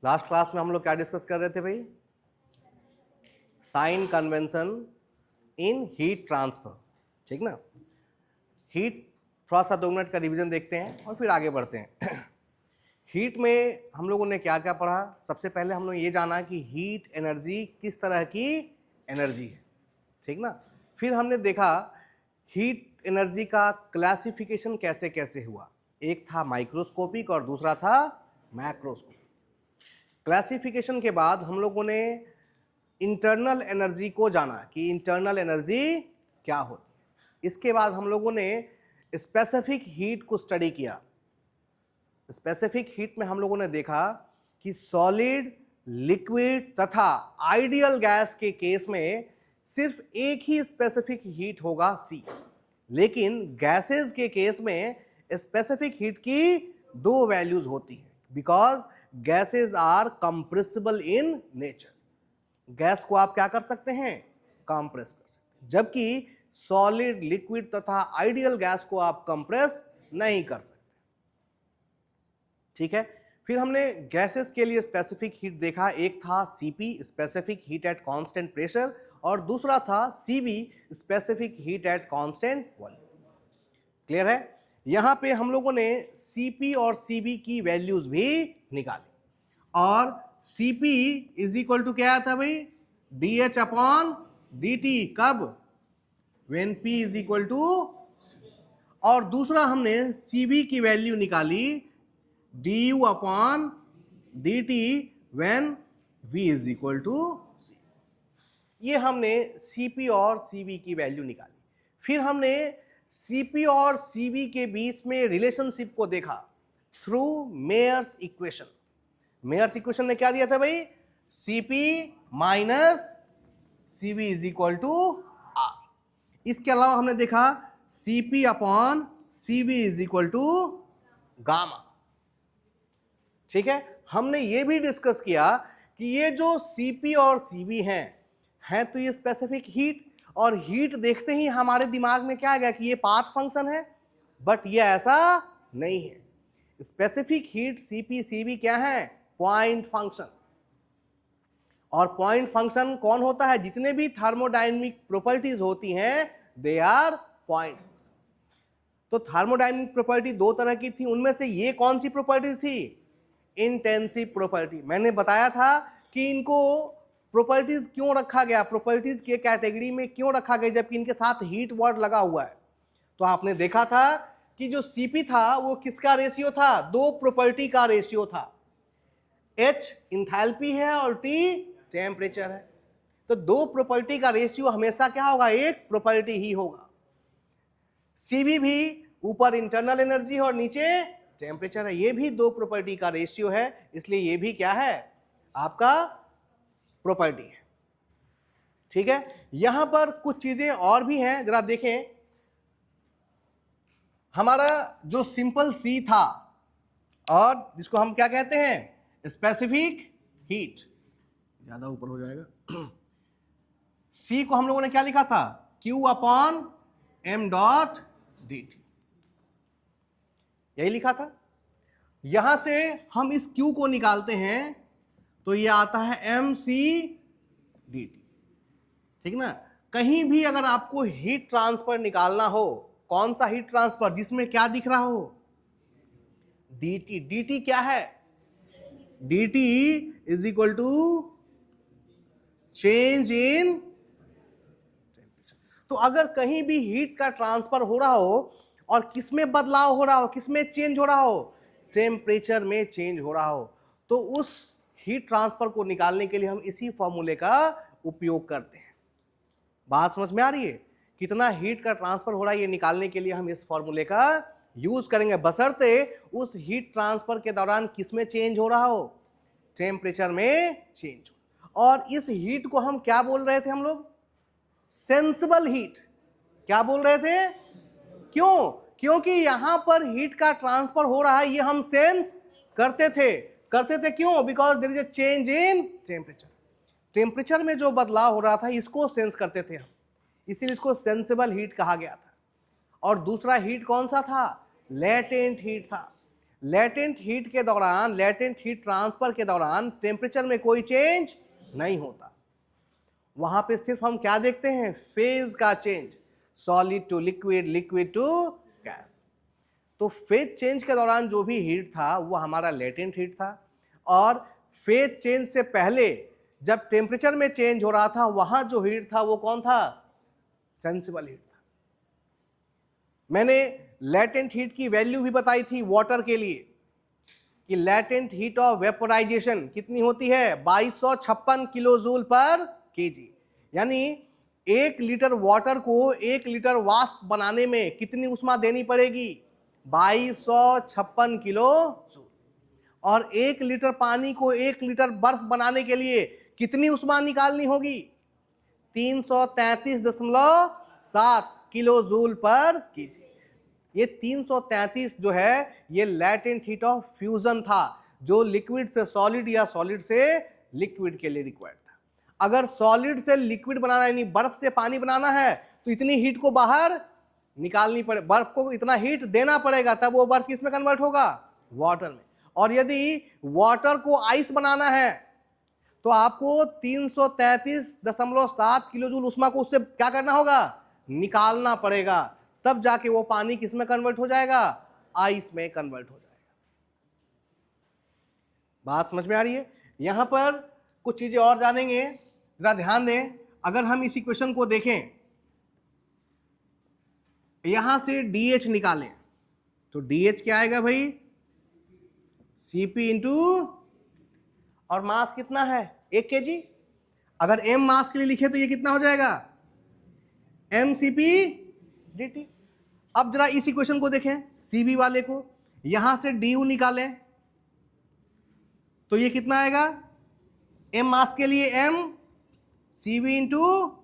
Last class में हम लोग क्या डिस्कस कर रहे थे भाई? Sign convention in heat transfer, ठीक ना। हीट, थोड़ा सा 2 मिनट का रिवीजन देखते हैं और फिर आगे बढ़ते हैं। हीट में हम लोगों ने क्या क्या पढ़ा? सबसे पहले हम लोग ये जाना कि हीट एनर्जी किस तरह की एनर्जी है, ठीक ना। फिर हमने देखा हीट एनर्जी का क्लासिफिकेशन कैसे कैसे हुआ। एक था माइक्रोस्कोपिक और दूसरा था मैक्रोस्कोपिक। क्लासिफिकेशन के बाद हम लोगों ने इंटरनल एनर्जी को जाना कि इंटरनल एनर्जी क्या होती है। इसके बाद हम लोगों ने स्पेसिफिक हीट को स्टडी किया। स्पेसिफिक हीट में हम लोगों ने देखा कि सॉलिड, लिक्विड तथा आइडियल गैस के केस में सिर्फ एक ही स्पेसिफिक हीट होगा सी, लेकिन गैसेस के केस में स्पेसिफिक हीट की 2 वैल्यूज होती हैं, because gases are compressible in nature. Gas को आप क्या कर सकते हैं? कंप्रेस कर सकते हैं, जबकि सॉलिड, लिक्विड तथा आइडियल गैस को आप कंप्रेस नहीं कर सकते, ठीक है। फिर हमने गैसेस के लिए स्पेसिफिक हीट देखा। एक था CP, specific heat at constant pressure, और दूसरा था CV, specific heat at constant volume. Clear है? यहां पे हम लोगों ने सीपी और सीवी की वैल्यूज भी निकाली, और सीपी इज इक्वल टू क्या था भाई? D H upon D T. कब? When P is equal to. और दूसरा हमने सीवी की वैल्यू निकाली du upon D T when v is equal to C. ये हमने Cp और Cv की वैल्यू निकाली। फिर हमने Cp और Cv के बीच में रिलेशनशिप को देखा through Mayer's equation. Mayer's equation ने क्या दिया था भाई? Cp minus Cv is equal to R। इसके अलावा हमने देखा Cp upon Cv is equal to gamma, ठीक है। हमने ये भी डिस्कस किया कि ये जो Cp और Cv हैं तो ये स्पेसिफिक हीट, और हीट देखते ही हमारे दिमाग में क्या आ गया कि ये पाथ फंक्शन है, बट ये ऐसा नहीं है। स्पेसिफिक हीट Cp Cv क्या है? Point function. और पॉइंट फंक्शन कौन होता है? जितने भी थर्मोडायनेमिक प्रॉपर्टीज होती हैं दे आर पॉइंट फंक्शन। तो थर्मोडायनेमिक प्रॉपर्टी 2 तरह की थी, उनमें से ये कौन सी प्रॉपर्टीज थी? Intensive property. मैंने बताया था कि इनको प्रॉपर्टीज क्यों रखा गया, प्रॉपर्टीज के कैटेगरी में क्यों रखा गया, जबकि इनके साथ हीट वर्ड लगा हुआ है। तो आपने देखा था कि जो Cp था वो किसका रेशियो था? 2 प्रॉपर्टी का रेशियो था। H इंथैल्पी है और T टेम्परेचर है। तो 2 प्रॉपर्टी का रेशियो हमेशा क्या होगा? एक प्रॉपर्टी ही होगा। Cv भी ऊपर इंटरनल एनर्जी है और नीचे टेम्परेचर है, ये भी 2 प्रॉपर्टी का रेशियो है, इसलिए ये भी क्या है? आपका प्रॉपर्टी है, ठीक है। यहां पर कुछ चीजें और भी हैं, जरा देखें। हमारा जो सिंपल सी था और जिसको हम क्या कहते हैं? Specific heat. ज्यादा ऊपर हो जाएगा। सी को हम लोगों ने क्या लिखा था? Q upon m dot D T, यही लिखा था। यहां से हम इस Q को निकालते हैं तो ये आता है mc dt, ठीक ना। कहीं भी अगर आपको हीट ट्रांसफर निकालना हो, कौन सा हीट ट्रांसफर? जिसमें क्या दिख रहा हो? dt। dt क्या है? dt is equal to change in temperature. तो अगर कहीं भी हीट का ट्रांसफर हो रहा हो और किसमें बदलाव हो रहा हो, किसमें चेंज हो रहा हो? टेम्परेचर में चेंज हो रहा हो, तो उस हीट ट्रांसफर को निकालने के लिए हम इसी फॉर्मूले का उपयोग करते हैं। बात समझ में आ रही है? कितना हीट का ट्रांसफर हो रहा है ये निकालने के लिए हम इस फॉर्मूले का यूज करेंगे, बशर्ते उस हीट ट्रांसफर के दौरान किसमें चेंज हो रहा हो? टेम्परेचर में चेंज हो। और इस हीट को हम क्या बोल रहे थे हम लोग? Sensible heat. क्या बोल रहे थे? क्यों? क्योंकि यहां पर हीट का ट्रांसफर हो रहा है, ये हम सेंस करते थे। क्यों? Because there is a change in temperature. Temperature में जो बदलाव हो रहा था इसको सेंस करते थे हम, इसीलिए इसको सेंसिबल हीट कहा गया था। और दूसरा हीट कौन सा था? लेटेंट हीट था। लेटेंट हीट के दौरान, लेटेंट हीट ट्रांसफर के दौरान टेम्परेचर में कोई चेंज नहीं होता। वहां पे सिर्फ हम क्या देखते हैं, फेज का change, solid to liquid, liquid to gas. तो फेज चेंज के दौरान जो भी हीट था वो हमारा लेटेंट हीट था, और फेज चेंज से पहले जब टेम्परेचर में चेंज हो रहा था वहां जो हीट था वो कौन था, सेंसिबल हीट था। मैंने लेटेंट हीट की वैल्यू भी बताई थी वाटर के लिए कि लेटेंट हीट ऑफ वेपोराइजेशन कितनी होती है, 2256 किलो जूल पर केजी। यानी 1 लीटर वाटर को 1 लीटर वाष्प बनाने में कितनी उष्मा देनी पड़ेगी, 2256 किलो जूल। और 1 लीटर पानी को 1 लीटर बर्फ बनाने के लिए कितनी उष्मा निकालनी होगी, 333.7 किलो जूल पर केजी। ये 333 जो है ये लेटेंट हीट ऑफ फ्यूजन था, जो लिक्विड से सॉलिड या सॉलिड से लिक्विड के लिए रिक्वायर्ड था। अगर सॉलिड से लिक्विड बनाना यानी बर्फ से पानी बनाना है तो इतनी हीट को बाहर निकालनी पड़े, बर्फ को इतना हीट देना पड़ेगा, तब वो बर्फ किसमें कन्वर्ट होगा, वाटर में। और यदि वाटर को आइस बनाना है तो आपको 333.7 किलो जूल उष्मा को उससे क्या करना होगा, निकालना पड़ेगा, तब जाके वो पानी किसमें कन्वर्ट हो जाएगा, आइस में कन्वर्ट हो जाएगा। बात समझ में आ रही है। यहां पर कुछ चीजें और जानेंगे, जरा ध्यान दें। अगर हम इस इक्वेशन को देखें, यहां से DH निकालें तो DH क्या आएगा भाई, Cp इंटू, और मास कितना है 1 kg। अगर m मास के लिए लिखे तो ये कितना हो जाएगा, mCp dt। अब जरा इस इक्वेशन को देखें, Cv वाले को, यहां से du निकालें तो ये कितना आएगा, m मास के लिए m Cv into.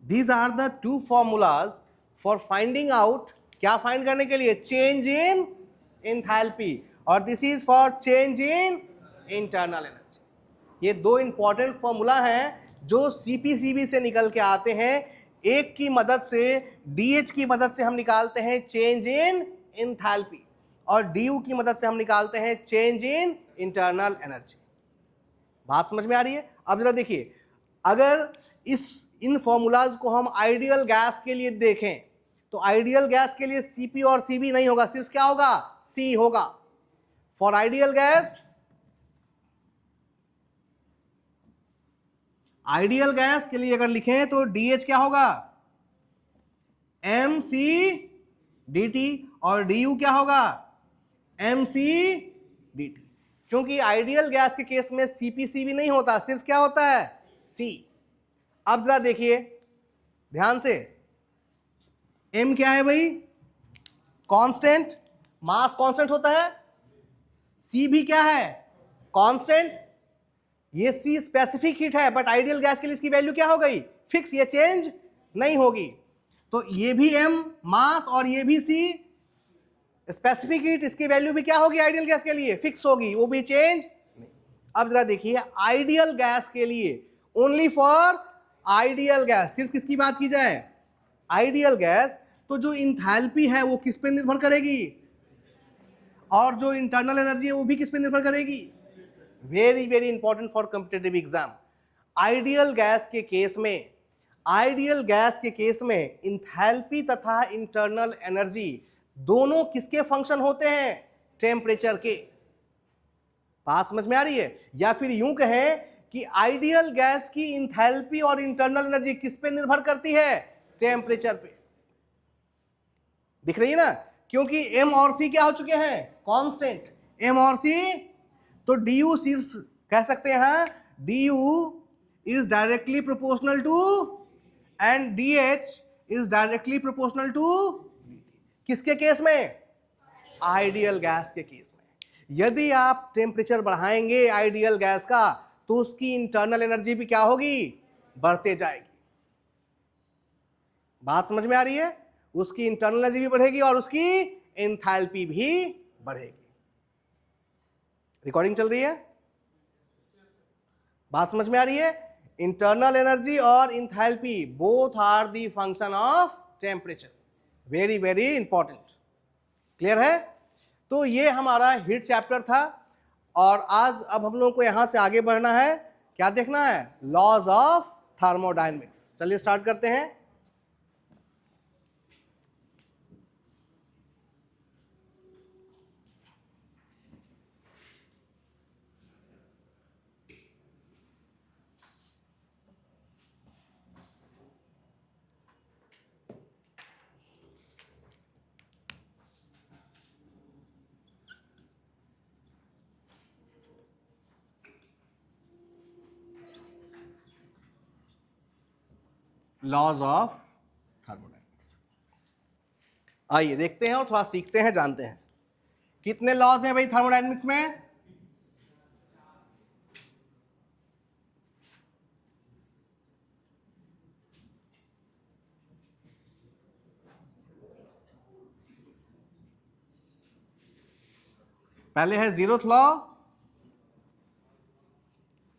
These are the two formulas for finding out, क्या फाइंड करने के लिए, चेंज इन एंथैल्पी, और this is for change in internal energy. ये दो इंपॉर्टेंट फॉर्मूला हैं जो CPCB से निकल के आते हैं। एक की मदद से, DH की मदद से हम निकालते हैं चेंज इन एंथैल्पी, और DU की मदद से हम निकालते हैं चेंज इन इंटरनल एनर्जी। बात समझ में आ रही है। अब जरा देखिए, अगर इन फॉर्मूलाज को हम आइडियल गैस के लिए देखें तो आइडियल गैस के लिए Cp और Cv नहीं होगा, सिर्फ क्या होगा, C होगा। For ideal gas, ideal gas के लिए अगर लिखें तो DH क्या होगा, mC dt, और du क्या होगा, mC dt। क्योंकि आइडियल गैस के केस में CPCB नहीं होता, सिर्फ क्या होता है, C। अब जरा देखिए ध्यान से, m क्या है भाई, कांस्टेंट, मास कांस्टेंट होता है, C भी क्या है, कांस्टेंट। ये C स्पेसिफिक हीट है, बट आइडियल गैस के लिए इसकी वैल्यू क्या हो गई, फिक्स, ये चेंज नहीं होगी। तो ये भी m मास और ये भी C स्पेसिफिक हीट, इसकी वैल्यू भी क्या होगी आइडियल गैस के लिए, फिक्स होगी, वो भी चेंज नहीं। अब जरा देखिए आइडियल गैस के लिए, ओनली फॉर आइडियल गैस, सिर्फ किसकी बात की जाए, आइडियल गैस, तो जो इंथैल्पी है वो किस पे निर्भर करेगी, और जो इंटरनल एनर्जी है वो भी किस पे निर्भर करेगी। Very very important for competitive exam. Ideal gas के केस में, आइडियल गैस के केस में इंथैल्पी तथा इंटरनल एनर्जी दोनों किसके फंक्शन होते हैं, टेम्परेचर के। बात समझ में आ रही है। या फिर यूं कहें कि आइडियल गैस की इंथैल्पी और इंटरनल एनर्जी किस पे निर्भर करती है, टेम्परेचर पे। दिख रही है ना, क्योंकि m और c क्या हो चुके हैं, कांस्टेंट, m और c। तो du सिर्फ कह सकते हैं du is directly proportional to, and dh is directly proportional to, किसके केस में, आइडियल गैस के केस में। यदि आप टेम्परेचर बढ़ाएंगे आइडियल गैस का तो उसकी इंटरनल एनर्जी भी क्या होगी, बढ़ते जाएगी। बात समझ में आ रही है, उसकी इंटरनल एनर्जी भी बढ़ेगी और उसकी एंथैल्पी भी बढ़ेगी। रिकॉर्डिंग चल रही है, बात समझ में आ रही है। इंटरनल एनर्जी और enthalpy both are the function of temperature, very very important. Clear है? तो ये हमारा हीट चैप्टर था और आज अब हम लोगों को यहां से आगे बढ़ना है। क्या देखना है? Laws of thermodynamics. चलिए स्टार्ट करते हैं। लॉज ऑफ थर्मोडायनेमिक्स, आइए देखते हैं और थोड़ा सीखते हैं, जानते हैं कितने लॉज हैं भाई थर्मोडायनेमिक्स में। पहले है zeroth law,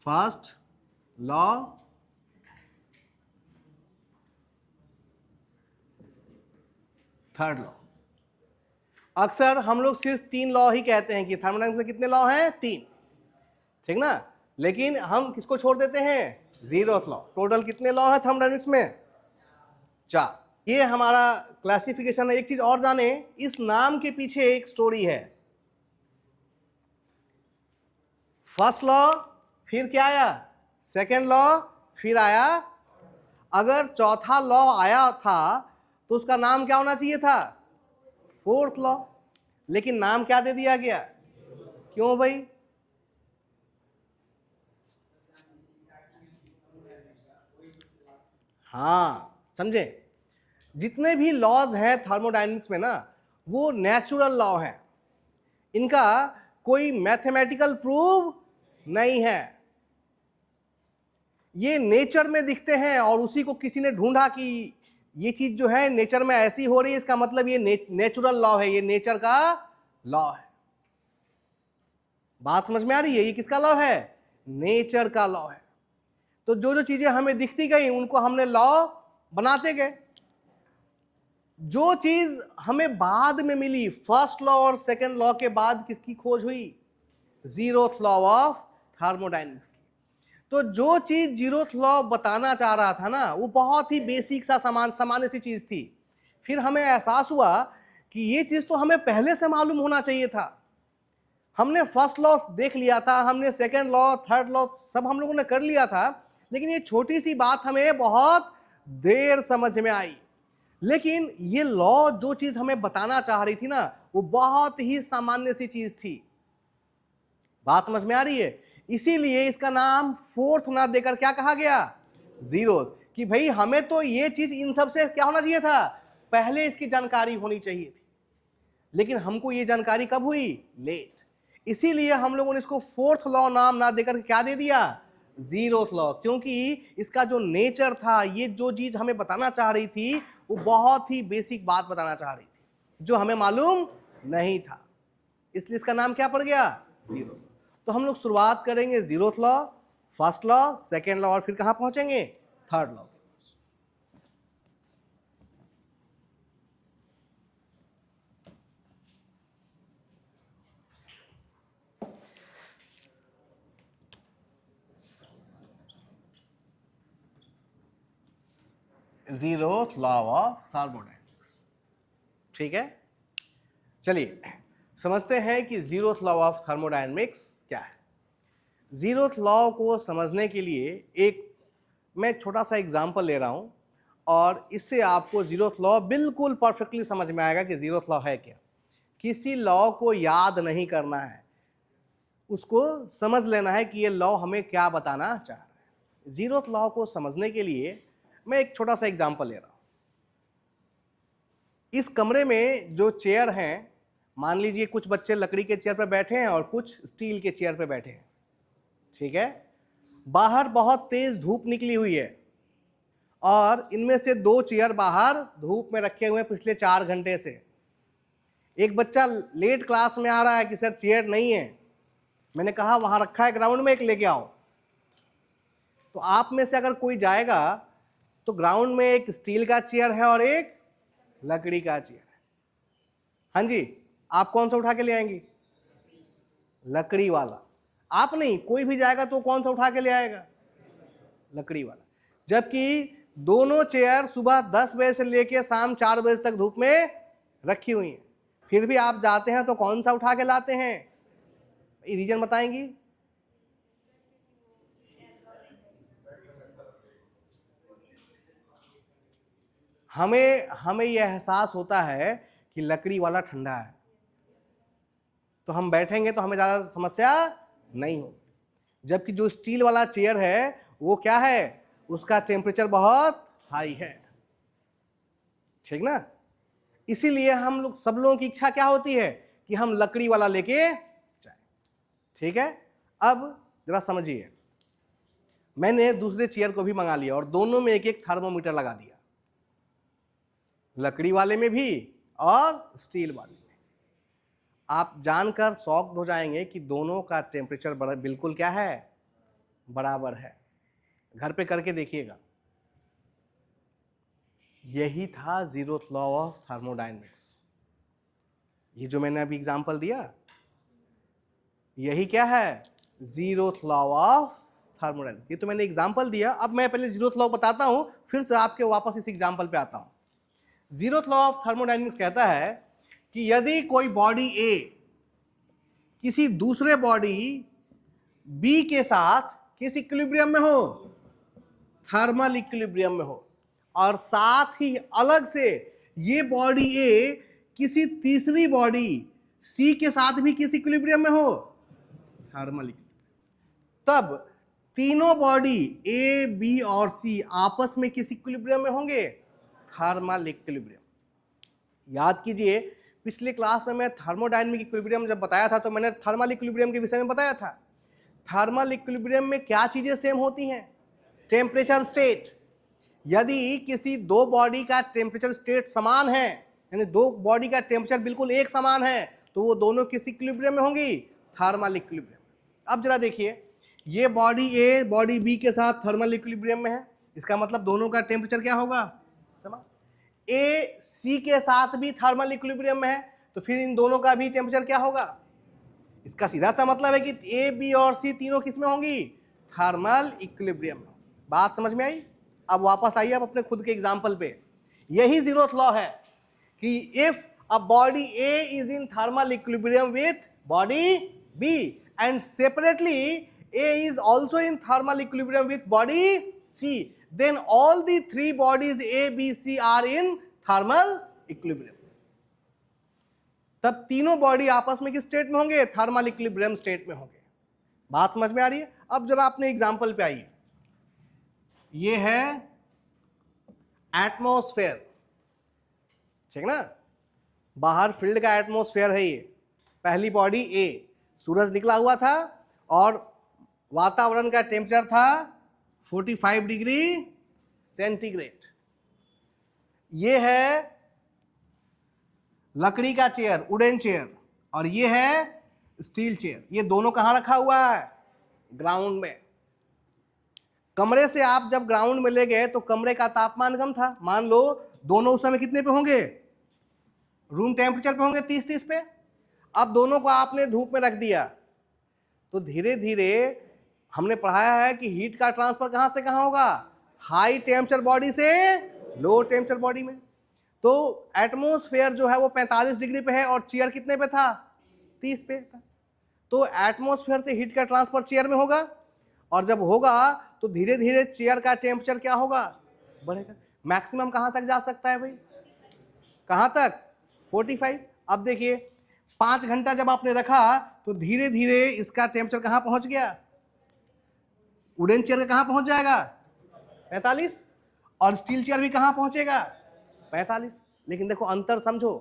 first law, third law. अक्सर हम लोग सिर्फ 3 लॉ ही कहते हैं कि थर्मोडायनेमिक्स में कितने लॉ हैं? 3, ठीक ना। लेकिन हम किसको छोड़ देते हैं? Zeroth law. टोटल कितने लॉ है थर्मोडायनेमिक्स में? 4। ये हमारा क्लासिफिकेशन है। एक चीज और जाने, इस नाम के पीछे एक स्टोरी है। फर्स्ट लॉ, फिर क्या आया? सेकेंड लॉ, फिर आया। अगर चौथा लॉ आया था तो उसका नाम क्या होना चाहिए था? Fourth law. लेकिन नाम क्या दे दिया गया? क्यों भाई? हाँ, समझे? जितने भी लॉज हैं थर्मोडायनेमिक्स में ना, वो नेचुरल लॉ हैं। इनका कोई मैथमेटिकल प्रूफ नहीं है। ये नेचर में दिखते हैं और उसी को किसी ने ढूंढा कि ये चीज जो है नेचर में ऐसी हो रही है, इसका मतलब ये नेचुरल लॉ है, ये नेचर का लॉ है। बात समझ में आ रही है? ये किसका लॉ है? नेचर का लॉ है। तो जो जो चीजें हमें दिखती गई उनको हमने लॉ बनाते गए। जो चीज हमें बाद में मिली, फर्स्ट लॉ और सेकेंड लॉ के बाद किसकी खोज हुई? जीरोथ लॉ ऑफ थर्मोडायनेमिक्स की। तो जो चीज जीरोथ लॉ बताना चाह रहा था ना, वो बहुत ही बेसिक सा सामान्य सी चीज थी। फिर हमें एहसास हुआ कि ये चीज तो हमें पहले से मालूम होना चाहिए था। हमने फर्स्ट लॉ देख लिया था, हमने सेकेंड लॉ, थर्ड लॉ सब हम लोगों ने कर लिया था, लेकिन ये छोटी सी बात हमें बहुत देर समझ में आई। लेकिन ये लॉ जो चीज हमें बताना चाह रही थी ना, वो बहुत ही सामान्य सी चीज थी। बात समझ में आ रही है? इसीलिए इसका नाम फोर्थ ना देकर क्या कहा गया? जीरो। कि भाई हमें तो ये चीज इन सब से क्या होना चाहिए था? पहले इसकी जानकारी होनी चाहिए थी, लेकिन हमको ये जानकारी कब हुई? लेट। इसीलिए हम लोगों ने इसको फोर्थ लॉ नाम ना देकर क्या दे दिया? Zeroth law. क्योंकि इसका जो नेचर था, ये जो चीज हमें बताना चाह रही थी, वो बहुत ही बेसिक बात बताना चाह रही थी जो हमें मालूम नहीं था। इसलिए इसका नाम क्या पड़ गया? जीरो। तो हम लोग शुरुआत करेंगे zeroth law, first law, second law और फिर कहां पहुंचेंगे? Third law. Zeroth law of thermodynamics, ठीक है। चलिए समझते हैं कि जीरोथ लॉ ऑफ थर्मोडायनेमिक्स क्या है। जीरोथ लॉ को समझने के लिए एक मैं छोटा सा एग्जांपल ले रहा हूं और इससे आपको जीरोथ लॉ बिल्कुल परफेक्टली समझ में आएगा कि जीरोथ लॉ है क्या। किसी लॉ को याद नहीं करना है, उसको समझ लेना है कि ये लॉ हमें क्या बताना चाह रहा है। जीरोथ लॉ को समझने के लिए मैं एक छोटा सा एग्जांपल ले रहा हूं। इस कमरे में जो चेयर हैं, मान लीजिए कुछ बच्चे लकड़ी के चेयर पर बैठे हैं और कुछ स्टील के चेयर पर बैठे हैं, ठीक है। बाहर बहुत तेज धूप निकली हुई है और इनमें से 2 चेयर बाहर धूप में रखे हुए हैं पिछले 4 घंटे से। एक बच्चा लेट क्लास में आ रहा है कि सर चेयर नहीं है। मैंने कहा वहां रखा है ग्राउंड में, एक लेके आओ। तो आप में से अगर कोई जाएगा तो ग्राउंड में एक स्टील का चेयर है और एक लकड़ी का चेयर है। हाँ जी, आप कौन सा उठा के ले आएंगी? लकड़ी वाला। आप नहीं, कोई भी जाएगा तो कौन सा उठा के ले आएगा? लकड़ी वाला। जबकि दोनों चेयर सुबह 10 बजे से लेकर शाम 4 बजे तक धूप में रखी हुई हैं, फिर भी आप जाते हैं तो कौन सा उठा के लाते हैं? रीजन बताएंगी? हमें यह एहसास होता है कि लकड़ी वाला ठंडा है, तो हम बैठेंगे तो हमें ज़्यादा समस्या नहीं हो। जबकि जो स्टील वाला चेयर है वो क्या है, उसका टेम्परेचर बहुत हाई है, ठीक ना? इसीलिए हम लोग, सब लोगों की इच्छा क्या होती है कि हम लकड़ी वाला लेके जाए, ठीक है? अब जरा समझिए, मैंने दूसरे चेयर को भी मंगा लिया और दोनों में एक एक थर्मोमीटर लगा दिया, लकड़ी वाले में भी और स्टील वाले में। आप जानकर शॉक्ड हो जाएंगे कि दोनों का टेम्परेचर बिल्कुल क्या है, बराबर है। घर पे करके देखिएगा। यही था जीरोथ लॉ ऑफ थर्मोडायनेमिक्स। ये जो मैंने अभी एग्जांपल दिया, यही क्या है, जीरोथ लॉ ऑफ थर्मोडायनेमिक्स। ये तो मैंने एग्जांपल दिया, अब मैं पहले जीरोथ लॉ बताता हूं, फिर से आपके वापस इस एग्जांपल पे आता हूं। जीरोथ लॉ ऑफ थर्मोडायनेमिक्स कहता है कि यदि कोई बॉडी ए किसी दूसरे बॉडी बी के साथ किस इक्विलिब्रियम में हो, थर्मल इक्विलिब्रियम में हो, और साथ ही अलग से ये बॉडी ए किसी तीसरी बॉडी सी के साथ भी किस इक्विलिब्रियम में हो, थर्मल इक्विलिब्रियम, तब तीनों बॉडी ए बी और सी आपस में किस इक्विलिब्रियम में होंगे, थर्मल इक्विलिब्रियम। याद कीजिए, पिछले क्लास में मैं थर्मोडायनेमिक इक्विलिब्रियम जब बताया था तो मैंने थर्मल इक्विलिब्रियम के विषय में बताया था। थर्मल इक्विलिब्रियम में क्या चीजें सेम होती हैं, टेम्परेचर स्टेट। यदि किसी दो बॉडी का टेम्परेचर स्टेट समान है, यानी दो बॉडी का टेम्परेचर बिल्कुल एक समान है, तो वो दोनों किस इक्विलिब्रियम में होंगी, थर्मल इक्विलिब्रियम। अब जरा देखिए, ये बॉडी ए बॉडी बी के साथ थर्मल इक्विलिब्रियम में है, इसका मतलब दोनों का टेम्परेचर क्या होगा, समान। ए सी के साथ भी थर्मल इक्विलिब्रियम में है, तो फिर इन दोनों का भी टेम्परेचर क्या होगा। इसका सीधा सा मतलब है कि ए बी और सी तीनों किस में होंगी, थर्मल इक्विलिब्रियम में। बात समझ में आई? अब वापस आइए आप अपने खुद के एग्जाम्पल पे। यही जीरोथ लॉ है कि if a body A is in thermal equilibrium with body B and separately A is also in thermal equilibrium with body C, then all the three bodies A, B, C are in thermal equilibrium। तब तीनों body आपस में किस state में होंगे, thermal equilibrium state में होंगे। बात समझ में आ रही है? अब जरा अपने एग्जांपल पे आइए। ये है एटमॉस्फेयर, ठीक ना, बाहर फील्ड का एटमॉस्फेयर है ये। पहली बॉडी ए, सूरज निकला हुआ था और वातावरण का टेम्परेचर था 45 डिग्री सेंटीग्रेड। ये है लकड़ी का चेयर, वुडन चेयर, और ये है स्टील चेयर। ये दोनों कहाँ रखा हुआ है, ग्राउंड में। कमरे से आप जब ग्राउंड में ले गए तो कमरे का तापमान कम था, मान लो दोनों उस समय कितने पे होंगे, रूम टेम्परेचर पे होंगे 30 पे। अब दोनों को आपने धूप में रख दिया तो धीरे धीरे हमने पढ़ाया है कि हीट का ट्रांसफर कहां से कहां होगा, हाई टेम्परेचर बॉडी से लो टेम्परेचर बॉडी में। तो एटमॉस्फेयर जो है वो 45 डिग्री पे है और चेयर कितने पे था, 30 पे था। तो एटमॉस्फेयर से हीट का ट्रांसफर चेयर में होगा, और जब होगा तो धीरे धीरे चेयर का टेम्परेचर क्या होगा, बढ़ेगा। मैक्सिमम कहां तक जा सकता है भाई, कहां तक, 45। अब देखिए 5 घंटा जब आपने रखा तो धीरे धीरे इसका टेम्परेचर कहां पहुंच गया, वुडन चेयर का कहां पहुंच जाएगा, 45, और स्टील चेयर भी कहां पहुंचेगा, 45। लेकिन देखो अंतर समझो,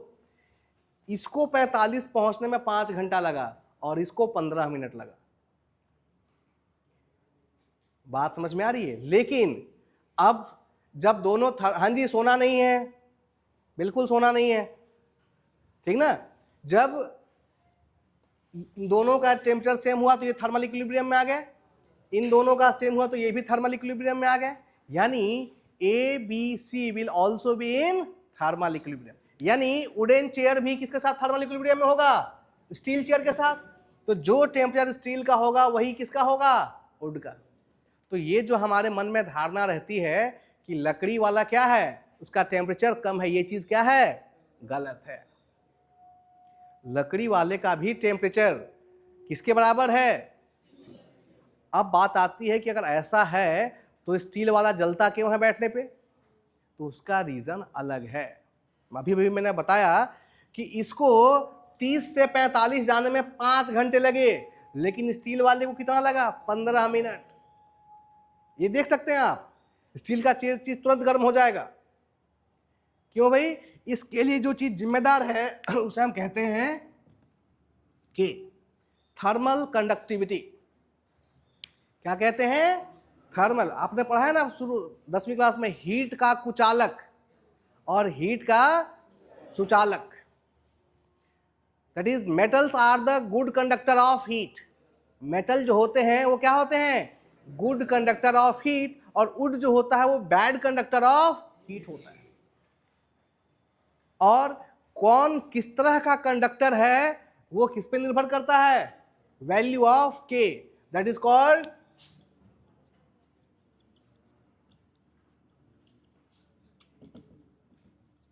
इसको 45 पहुंचने में 5 घंटा लगा और इसको 15 मिनट लगा। बात समझ में आ रही है? लेकिन अब जब दोनों हाँ जी, सोना नहीं है, बिल्कुल सोना नहीं है, ठीक ना। जब इन दोनों का टेम्परेचर सेम हुआ तो ये थर्मल इक्विलिब्रियम में आ गए, इन दोनों का सेम हुआ तो ये भी थर्मल इक्विलिब्रियम में आ गए, यानी A B C will also be in thermal equilibrium. यानी वुडन चेयर भी किसके साथ थर्मल इक्विलिब्रियम में होगा? स्टील चेयर के साथ। तो जो टेम्परेचर स्टील का होगा वही किसका होगा? वुड का। तो ये जो हमारे मन में धारणा रहती है कि लकड़ी वाला क्या है, उसका टेम्परेचर कम है, ये चीज क्या है? गलत है। लकड़ी वाले का भी टेम्परेचर किसके बराबर है? अब बात आती है कि अगर ऐसा है तो स्टील वाला जलता क्यों है बैठने पे? तो उसका रीजन अलग है। अभी भी मैंने बताया कि इसको 30 से 45 जाने में 5 घंटे लगे, लेकिन स्टील वाले को कितना लगा? 15 मिनट। ये देख सकते हैं आप, स्टील का चीज तुरंत गर्म हो जाएगा। क्यों भाई? इसके लिए जो चीज जिम्मेदार है उसे हम कहते हैं कि थर्मल कंडक्टिविटी। क्या कहते हैं? थर्मल। आपने पढ़ा है ना शुरू 10वीं क्लास में, हीट का कुचालक और हीट का सुचालक। That is metals are the good conductor of heat. Metal जो होते हैं वो क्या होते हैं? गुड कंडक्टर ऑफ हीट, और वुड जो होता है वो बैड कंडक्टर ऑफ हीट होता है। और कौन किस तरह का कंडक्टर है वो किस पे निर्भर करता है? वैल्यू ऑफ के, that is called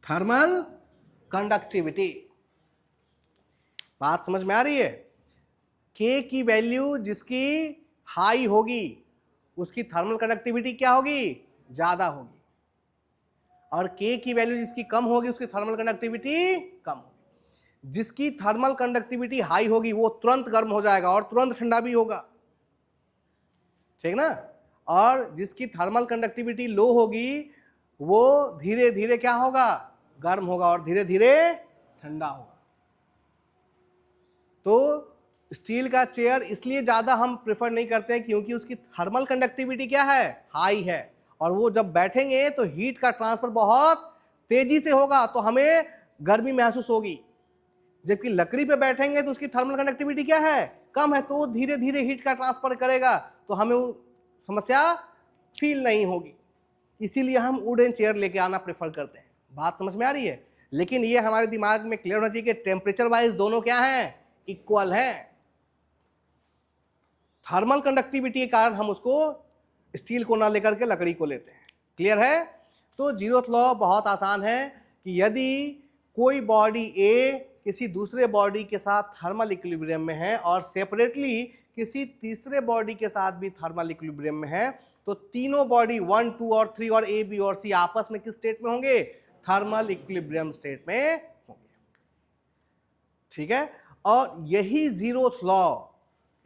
thermal conductivity. बात समझ में आ रही है? के की वैल्यू जिसकी हाई होगी उसकी थर्मल कंडक्टिविटी क्या होगी? ज्यादा होगी। और के की वैल्यू जिसकी कम होगी उसकी थर्मल कंडक्टिविटी कम होगी। जिसकी थर्मल कंडक्टिविटी हाई होगी वो तुरंत गर्म हो जाएगा और तुरंत ठंडा भी होगा, ठीक ना? और जिसकी थर्मल कंडक्टिविटी लो होगी वो धीरे धीरे क्या होगा? गर्म होगा और धीरे धीरे ठंडा होगा। तो स्टील का चेयर इसलिए ज्यादा हम प्रेफर नहीं करते हैं क्योंकि उसकी थर्मल कंडक्टिविटी क्या है? हाई है, और वो जब बैठेंगे तो हीट का ट्रांसफर बहुत तेजी से होगा तो हमें गर्मी महसूस होगी। जबकि लकड़ी पे बैठेंगे तो उसकी थर्मल कंडक्टिविटी क्या है? कम है, तो वो धीरे धीरे हीट का ट्रांसफर करेगा तो हमें वो समस्या फील नहीं होगी। इसीलिए हम वुडन चेयर लेके आना प्रेफर करते हैं। बात समझ में आ रही है? लेकिन ये हमारे दिमाग में क्लियर होना चाहिए कि टेम्परेचर वाइज दोनों क्या हैं? इक्वल है। थर्मल कंडक्टिविटी के कारण हम उसको स्टील को ना लेकर के लकड़ी को लेते हैं। क्लियर है? तो जीरोथ लॉ बहुत आसान है कि यदि कोई बॉडी ए किसी दूसरे बॉडी के साथ थर्मल इक्विलिब्रियम में है और सेपरेटली किसी तीसरे बॉडी के साथ भी थर्मल इक्विलिब्रियम में है, तो तीनों बॉडी 1, 2 और 3 और ए, बी और सी आपस में किस स्टेट में होंगे? थर्मल इक्विलिब्रियम स्टेट में होंगे। ठीक है? और यही जीरोथ लॉ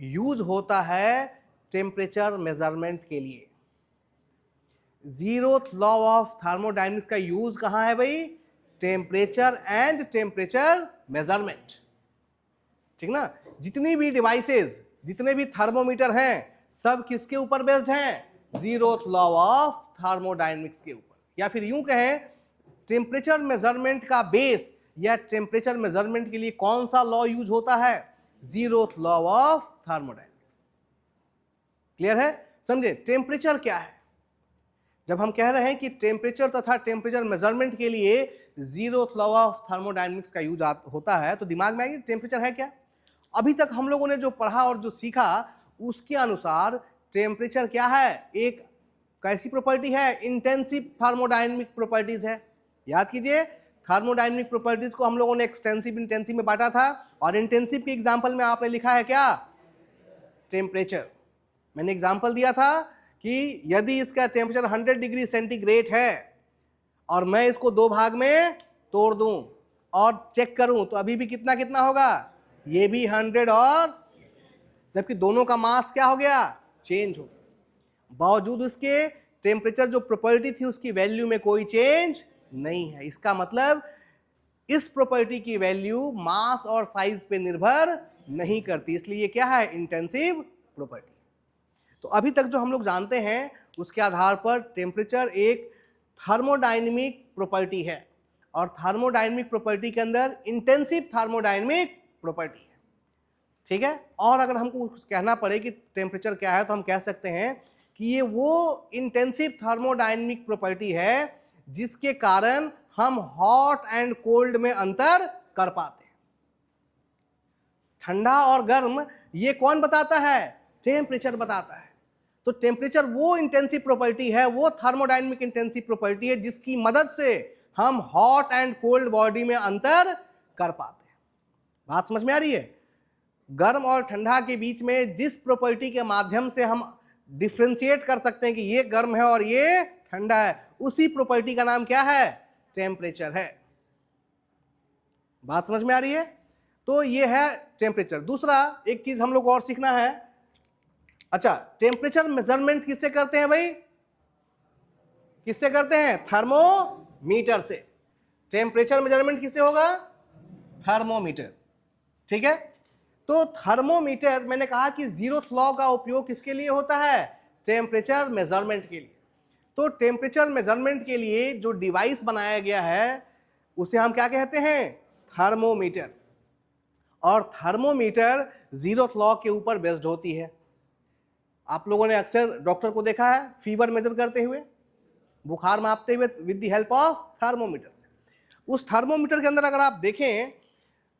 यूज होता है टेम्परेचर मेजरमेंट के लिए। जीरोथ लॉ ऑफ थर्मोडायनेमिक्स का यूज कहां है भाई? Temperature and temperature measurement. ठीक ना? जितनी भी डिवाइसेस, जितने भी थर्मोमीटर हैं, सब किसके ऊपर बेस्ड हैं? जीरोथ लॉ ऑफ थर्मोडायनेमिक्स के ऊपर। या फिर यूं कहें, टेम्परेचर मेजरमेंट का बेस या टेम्परेचर मेजरमेंट के लिए कौन सा लॉ यूज होता है? Zeroth law of thermodynamics. Clear है? समझे? टेम्परेचर क्या है? जब हम कह रहे हैं कि टेम्परेचर तथा टेम्परेचर मेजरमेंट के लिए जीरोथ लॉ ऑफ थर्मोडायनेमिक्स का यूज होता है, तो दिमाग में आएगी टेम्परेचर है क्या? अभी तक हम लोगों ने जो पढ़ा और जो सीखा उसके अनुसार टेम्परेचर क्या है? एक कैसी प्रॉपर्टी है? इंटेंसिव थर्मोडायनेमिक प्रॉपर्टीज है। याद कीजिए, थर्मोडायनेमिक प्रॉपर्टीज को हम लोगों ने एक्सटेंसिव इंटेंसिव में बांटा था, और इंटेंसिव के एग्जांपल में आपने लिखा है क्या? टेम्परेचर। मैंने एग्जांपल दिया था कि यदि इसका टेम्परेचर 100 डिग्री सेंटीग्रेड है और मैं इसको दो भाग में तोड़ दूं और चेक करूं तो अभी भी कितना कितना होगा? ये भी 100, और जबकि दोनों का मास क्या हो गया? चेंज हो गया। बावजूद उसके टेम्परेचर जो प्रॉपर्टी थी उसकी वैल्यू में कोई चेंज नहीं है। इसका मतलब इस प्रॉपर्टी की वैल्यू मास और साइज पे निर्भर नहीं करती, इसलिए ये क्या है? Intensive property. तो अभी तक जो हम लोग जानते हैं उसके आधार पर टेम्परेचर एक थर्मोडायनेमिक प्रॉपर्टी है, और थर्मोडायनेमिक प्रॉपर्टी के अंदर इंटेंसिव थर्मोडायनेमिक प्रॉपर्टी है। ठीक है? और अगर हमको कहना पड़े कि टेम्परेचर क्या है, तो हम कह सकते हैं कि ये वो इंटेंसिव थर्मोडायनेमिक प्रॉपर्टी है जिसके कारण हम हॉट एंड कोल्ड में अंतर कर पाते हैं। ठंडा और गर्म ये कौन बताता है? टेम्परेचर बताता है। तो टेम्परेचर वो इंटेंसिव प्रॉपर्टी है, वो थर्मोडायनेमिक इंटेंसिव प्रॉपर्टी है जिसकी मदद से हम हॉट एंड कोल्ड बॉडी में अंतर कर पाते हैं। बात समझ में आ रही है? गर्म और ठंडा के बीच में जिस प्रॉपर्टी के माध्यम से हम डिफ्रेंशिएट कर सकते हैं कि ये गर्म है और ये ठंडा है, उसी प्रॉपर्टी का नाम क्या है? टेम्परेचर है। बात समझ में आ रही है? तो ये है टेम्परेचर। दूसरा एक चीज हम लोग और सीखना है। अच्छा, टेम्परेचर मेजरमेंट किससे करते हैं भाई? किससे करते हैं? थर्मोमीटर से। टेम्परेचर मेजरमेंट किससे होगा? थर्मोमीटर। ठीक है, तो थर्मोमीटर मैंने कहा कि जीरोथ लॉ का उपयोग किसके लिए होता है? टेम्परेचर मेजरमेंट के लिए। तो टेम्परेचर मेजरमेंट के लिए जो डिवाइस बनाया गया है उसे हम क्या कहते हैं? थर्मोमीटर। और थर्मोमीटर जीरोथ लॉ के ऊपर बेस्ड होती है। आप लोगों ने अक्सर डॉक्टर को देखा है फीवर मेजर करते हुए, बुखार मापते हुए with the help of thermometer से। उस थर्मोमीटर के अंदर अगर आप देखें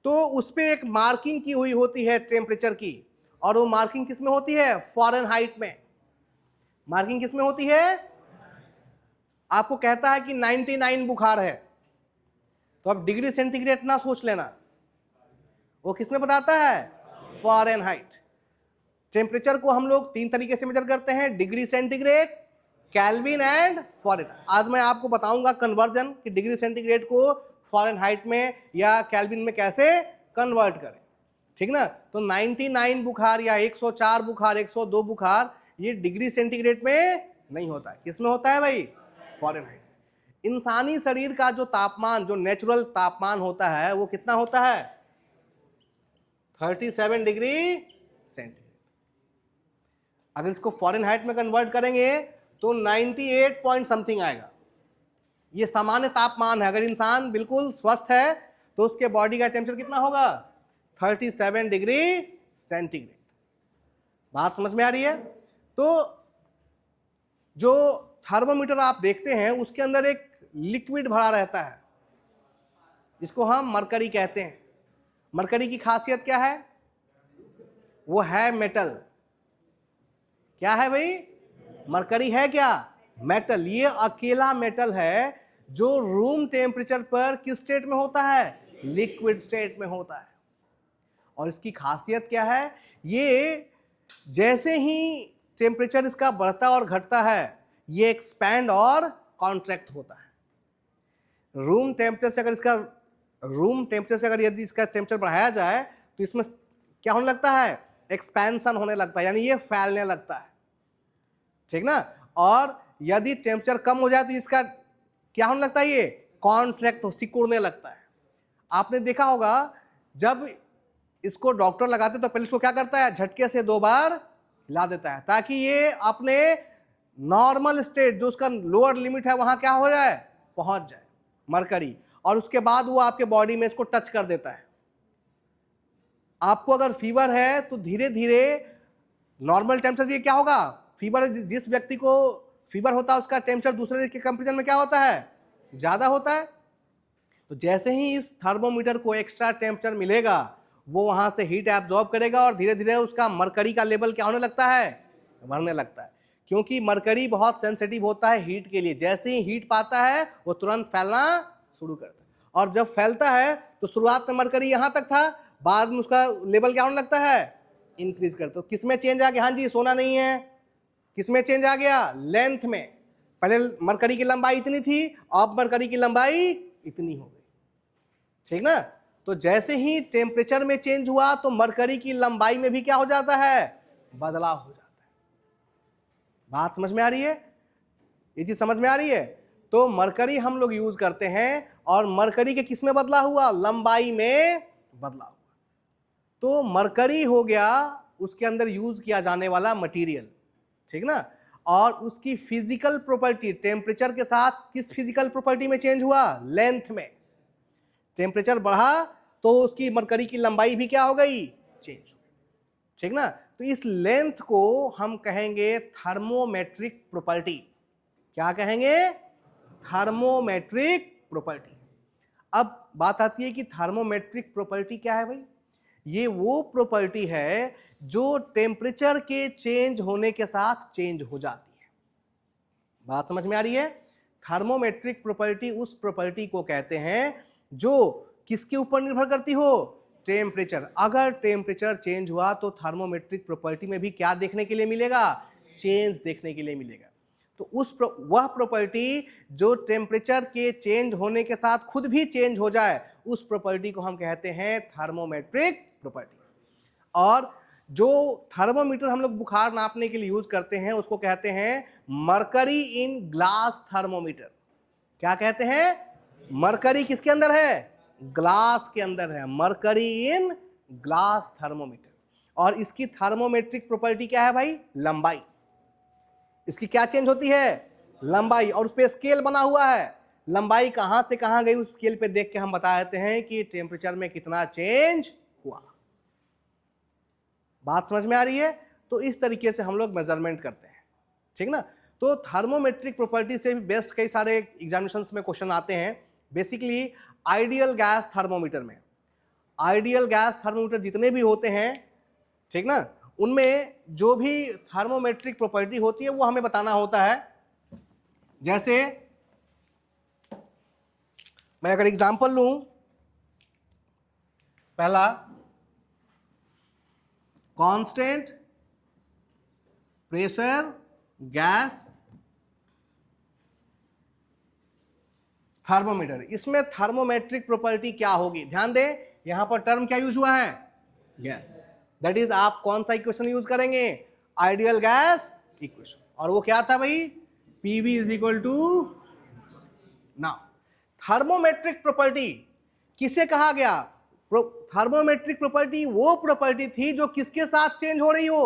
तो उस पर एक मार्किंग की हुई होती है टेम्परेचर की, और वो मार्किंग किस में होती है? फ़ारेनहाइट में। मार्किंग किस में होती है? आपको कहता है कि 99 बुखार है, तो अब डिग्री सेंटीग्रेड ना सोच लेना, वो किस में बताता है? फ़ारेनहाइट। टेम्परेचर को हम लोग 3 तरीके से मेजर करते हैं, degree centigrade, kelvin and Fahrenheit. आज मैं आपको बताऊंगा कन्वर्जन कि डिग्री सेंटीग्रेड को फ़ारेनहाइट में या केल्विन में कैसे कन्वर्ट करें। ठीक ना? तो 99 बुखार या 104 बुखार, 102 बुखार ये डिग्री सेंटीग्रेड में नहीं होता है। किस में होता है भाई? फ़ारेनहाइट। इंसानी शरीर का जो तापमान, जो नेचुरल तापमान होता है वो कितना होता है? 37 डिग्री सेंटीग्रेड। अगर इसको फ़ारेनहाइट में कन्वर्ट करेंगे तो 98 पॉइंट समथिंग आएगा। ये सामान्य तापमान है। अगर इंसान बिल्कुल स्वस्थ है तो उसके बॉडी का टेम्परेचर कितना होगा? 37 डिग्री सेंटीग्रेड। बात समझ में आ रही है? तो जो थर्मोमीटर आप देखते हैं उसके अंदर एक लिक्विड भरा रहता है जिसको हम मरकरी कहते हैं। मरकरी की खासियत क्या है? वो है मेटल। क्या है भाई? मरकरी है क्या? मेटल। ये अकेला मेटल है जो रूम टेम्परेचर पर किस स्टेट में होता है? लिक्विड स्टेट में होता है। और इसकी खासियत क्या है? ये जैसे ही टेम्परेचर इसका बढ़ता और घटता है ये एक्सपैंड और कॉन्ट्रैक्ट होता है। रूम टेम्परेचर से अगर यदि इसका टेम्परेचर बढ़ाया जाए तो इसमें क्या होने लगता है? एक्सपेंशन होने लगता है, यानी ये फैलने लगता है। ठीक ना? और यदि टेम्परेचर कम हो जाए तो इसका क्या होने लगता है? ये कॉन्ट्रैक्ट, सिकुड़ने लगता है। आपने देखा होगा जब इसको डॉक्टर लगाते तो पहले इसको क्या करता है? झटके से 2 बार हिला देता है ताकि ये अपने नॉर्मल स्टेट, जो उसका लोअर लिमिट है, वहां क्या हो जाए? पहुंच जाए मरकरी। और उसके बाद वो आपके बॉडी में इसको टच कर देता है। आपको अगर फीवर है तो धीरे धीरे नॉर्मल टेम्परेचर ये क्या होगा? फीवर, जिस व्यक्ति को फीवर होता है उसका टेम्परेचर दूसरे के कंपेरिजन में क्या होता है? ज़्यादा होता है। तो जैसे ही इस थर्मोमीटर को एक्स्ट्रा टेम्परेचर मिलेगा वो वहाँ से हीट एब्जॉर्ब करेगा और धीरे धीरे उसका मरकरी का लेवल क्या होने लगता है? बढ़ने लगता है। क्योंकि मरकरी बहुत सेंसिटिव होता है हीट के लिए। जैसे ही हीट पाता है वो तुरंत फैलना शुरू करता है, और जब फैलता है तो शुरुआत में मरकरी यहाँ तक था, बाद में उसका लेवल क्या होने लगता है? इंक्रीज करता है। तो किस में चेंज आ गया? हाँ जी, सोना नहीं है। किस में चेंज आ गया? लेंथ में। पहले मरकरी की लंबाई इतनी थी, अब मरकरी की लंबाई इतनी हो गई। ठीक ना? तो जैसे ही टेम्परेचर में चेंज हुआ तो मरकरी की लंबाई में भी क्या हो जाता है? बदलाव हो जाता है। बात समझ में आ रही है? ये चीज समझ में आ रही है? तो मरकरी हम लोग यूज करते हैं, और मरकरी के किस में बदला हुआ? लंबाई में बदला हुआ। तो मरकरी हो गया उसके अंदर यूज किया जाने वाला मटेरियल। ठीक ना? और उसकी फिजिकल प्रॉपर्टी टेम्परेचर के साथ किस फिजिकल प्रॉपर्टी में चेंज हुआ? लेंथ में। टेम्परेचर बढ़ा तो उसकी मरकरी की लंबाई भी क्या हो गई? चेंज हो गई। ठीक ना? तो इस लेंथ को हम कहेंगे थर्मोमेट्रिक प्रॉपर्टी। क्या कहेंगे? Thermometric property. अब बात आती है कि थर्मोमेट्रिक प्रॉपर्टी क्या है भाई? ये वो प्रॉपर्टी है जो टेम्परेचर के चेंज होने के साथ चेंज हो जाती है। बात समझ में आ रही है? थर्मोमेट्रिक प्रॉपर्टी उस प्रॉपर्टी को कहते हैं जो किसके ऊपर निर्भर करती हो? टेम्परेचर। अगर टेम्परेचर चेंज हुआ तो थर्मोमेट्रिक प्रॉपर्टी में भी क्या देखने के लिए मिलेगा? चेंज देखने के लिए मिलेगा। तो वह प्रॉपर्टी जो टेम्परेचर के चेंज होने के साथ खुद भी चेंज हो जाए, उस प्रॉपर्टी को हम कहते हैं थर्मोमेट्रिक प्रॉपर्टी। और जो थर्मोमीटर हम लोग बुखार नापने के लिए यूज करते हैं उसको कहते हैं मरकरी इन ग्लास थर्मोमीटर। क्या कहते हैं? मरकरी किसके अंदर है? ग्लास के अंदर है। Mercury in glass thermometer. और इसकी थर्मोमेट्रिक प्रॉपर्टी क्या है भाई? लंबाई। इसकी क्या चेंज होती है? लंबाई। और उस पर स्केल बना हुआ है, लंबाई कहां से कहां गई उस स्केल पे देख के हम बता देते हैं कि टेम्परेचर में कितना चेंज हुआ। बात समझ में आ रही है? तो इस तरीके से हम लोग मेजरमेंट करते हैं, ठीक ना। तो थर्मोमेट्रिक प्रॉपर्टी से भी बेस्ट कई सारे एग्जामिनेशंस में क्वेश्चन आते हैं। बेसिकली आइडियल गैस थर्मोमीटर में, आइडियल गैस थर्मोमीटर जितने भी होते हैं, ठीक ना, उनमें जो भी थर्मोमेट्रिक प्रॉपर्टी होती है वो हमें बताना होता है। जैसे मैं अगर एग्जांपल लूं, पहला कांस्टेंट प्रेशर गैस थर्मोमीटर। इसमें थर्मोमेट्रिक प्रॉपर्टी क्या होगी? ध्यान दें, यहां पर टर्म क्या यूज हुआ है? गैस। दैट इज आप कौन सा इक्वेशन यूज करेंगे? Ideal gas equation. और वो क्या था भाई? PV is equal to. Now thermometric property किसे कहा गया? थर्मोमेट्रिक प्रॉपर्टी वो प्रॉपर्टी थी जो किसके साथ चेंज हो रही हो?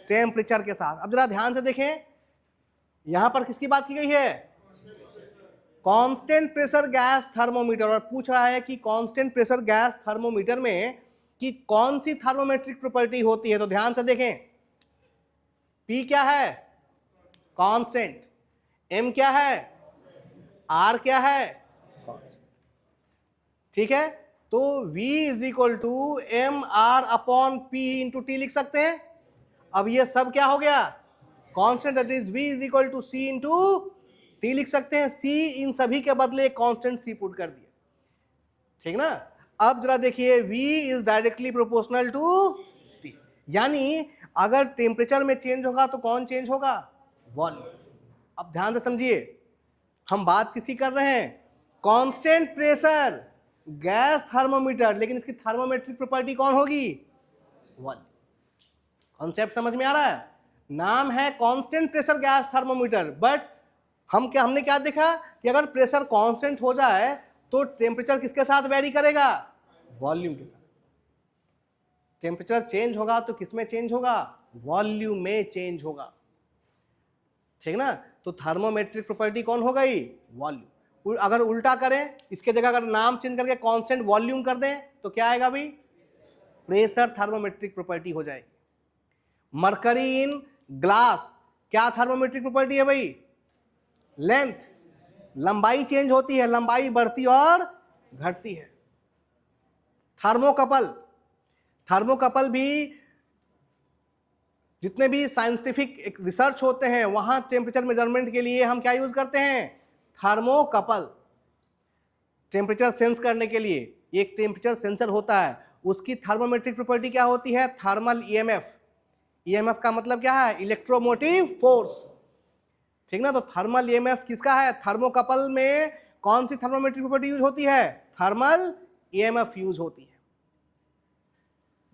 टेम्परेचर के साथ। अब जरा ध्यान से देखें, यहां पर किसकी बात की गई है? Constant pressure gas thermometer. और पूछ रहा है कि कांस्टेंट प्रेशर गैस थर्मोमीटर में कि कौन सी थर्मोमेट्रिक प्रॉपर्टी होती है। तो ध्यान से देखें, P क्या है? कांस्टेंट। M क्या है? R क्या है? ठीक है, तो V is equal to M R upon P into T लिख सकते हैं। अब ये सब क्या हो गया? Constant. That is V is equal to C into T लिख सकते हैं। C इन सभी के बदले कांस्टेंट C पुट कर दिया, ठीक ना। अब जरा देखिए, V is directly proportional to T। यानी अगर टेम्परेचर में चेंज होगा तो कौन चेंज होगा? वॉल्यूम। अब ध्यान से समझिए, हम बात किसी कर रहे हैं? कांस्टेंट प्रेशर गैस थर्मोमीटर, लेकिन इसकी थर्मोमेट्रिक प्रॉपर्टी कौन होगी? वॉल्यूम। कॉन्सेप्ट समझ में आ रहा है? नाम है constant pressure gas thermometer, but हमने क्या देखा कि अगर प्रेशर कांस्टेंट हो जाए तो टेम्परेचर किसके साथ वेरी करेगा? वॉल्यूम के साथ। टेम्परेचर चेंज होगा तो किसमें चेंज होगा? वॉल्यूम में चेंज होगा, ठीक ना। तो थर्मोमेट्रिक प्रॉपर्टी कौन हो गई? वॉल्यूम। अगर उल्टा करें, इसके जगह अगर नाम चेंज करके कांस्टेंट वॉल्यूम कर दें तो क्या आएगा भाई? प्रेशर थर्मोमेट्रिक प्रॉपर्टी हो जाएगी। मरकरी इन ग्लास क्या थर्मोमेट्रिक प्रॉपर्टी है भाई? लेंथ। लंबाई चेंज होती है, लंबाई बढ़ती और घटती है। थर्मोकपल, थर्मोकपल भी जितने भी साइंटिफिक रिसर्च होते हैं वहां टेम्परेचर मेजरमेंट के लिए हम क्या यूज करते हैं? थर्मोकपल। टेम्परेचर सेंस करने के लिए एक टेम्परेचर सेंसर होता है, उसकी थर्मोमेट्रिक प्रॉपर्टी क्या होती है? Thermal EMF. ईएमएफ का मतलब क्या है? इलेक्ट्रोमोटिव फोर्स, ठीक ना। तो थर्मल ईएमएफ किसका है? थर्मोकपल में कौन सी थर्मोमेट्रिक प्रॉपर्टी यूज होती है? थर्मल ईएमएफ यूज होती है।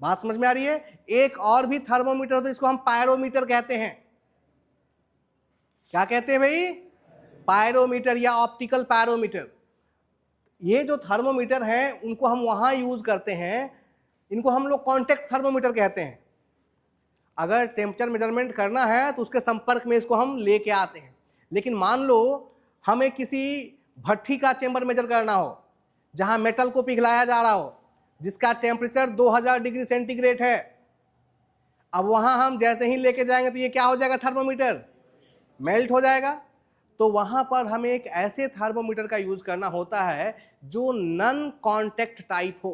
बात समझ में आ रही है? एक और भी थर्मोमीटर होता है, इसको हम पायरोमीटर कहते हैं। क्या कहते हैं भाई? पायरोमीटर या ऑप्टिकल पायरोमीटर। ये जो थर्मोमीटर हैं उनको हम वहां यूज करते हैं, इनको हम लोग कॉन्टेक्ट थर्मोमीटर कहते हैं। अगर टेम्परेचर मेजरमेंट करना है तो उसके संपर्क में इसको हम लेके आते हैं। लेकिन मान लो हमें किसी भट्ठी का चेंबर मेजर करना हो, जहां मेटल को पिघलाया जा रहा हो, जिसका टेम्परेचर 2000 डिग्री सेंटीग्रेड है। अब वहां हम जैसे ही लेके जाएंगे तो ये क्या हो जाएगा? थर्मोमीटर मेल्ट हो जाएगा। तो वहां पर हमें एक ऐसे थर्मोमीटर का यूज करना होता है जो नॉन कांटेक्ट टाइप हो।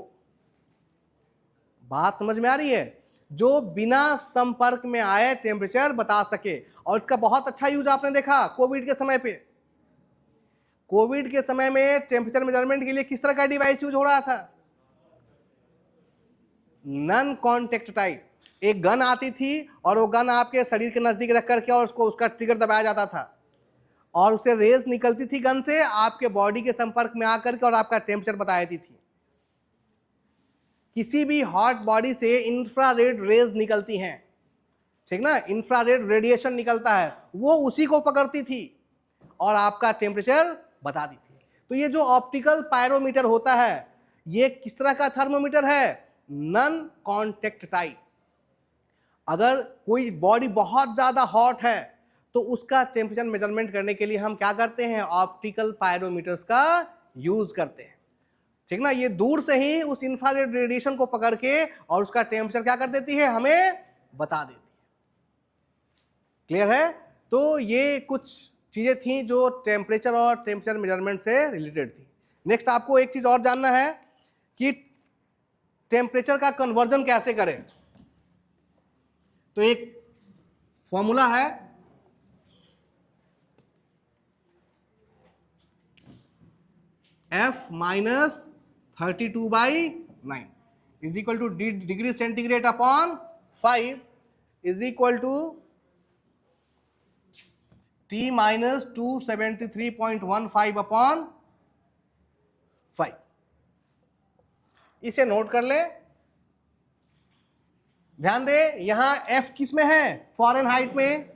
बात समझ में आ रही है? जो बिना संपर्क में आए टेम्परेचर बता सके। और इसका बहुत अच्छा यूज आपने देखा कोविड के समय पे। कोविड के समय में टेम्परेचर मेजरमेंट के लिए किस तरह का डिवाइस यूज हो रहा था? Non contact type. एक गन आती थी और वो गन आपके शरीर के नजदीक रख करके और उसको उसका ट्रिगर दबाया जाता था और उससे रेज निकलती थी गन से आपके बॉडी के संपर्क में आकर के और आपका टेम्परेचर बता देती थी। किसी भी हॉट बॉडी से इंफ्रारेड रेज निकलती हैं, ठीक ना, इंफ्रारेड रेडिएशन निकलता है, वो उसी को पकड़ती थी और आपका टेम्परेचर बता दी थी। तो ये जो ऑप्टिकल पायरोमीटर होता है ये किस तरह का थर्मोमीटर है? Non contact type. अगर कोई बॉडी बहुत ज्यादा हॉट है तो उसका टेम्परेचर मेजरमेंट करने के लिए हम क्या करते हैं? ऑप्टिकल पायरोमीटर्स का यूज करते हैं, ठीक ना। ये दूर से ही उस इंफ्रारेड रेडिएशन को पकड़ के और उसका टेम्परेचर क्या कर देती है? हमें बता देती है। क्लियर है? तो ये कुछ चीजें थी जो टेम्परेचर और टेम्परेचर मेजरमेंट से रिलेटेड थी। नेक्स्ट आपको एक चीज और जानना है कि टेम्परेचर का कन्वर्जन कैसे करें। तो एक फॉर्मूला है, F minus 32/9 is equal to degree centigrade upon 5 is equal to T minus 273.15 upon 5। इसे नोट कर ले। ध्यान दे यहां F किस में है? फ़ारेनहाइट में।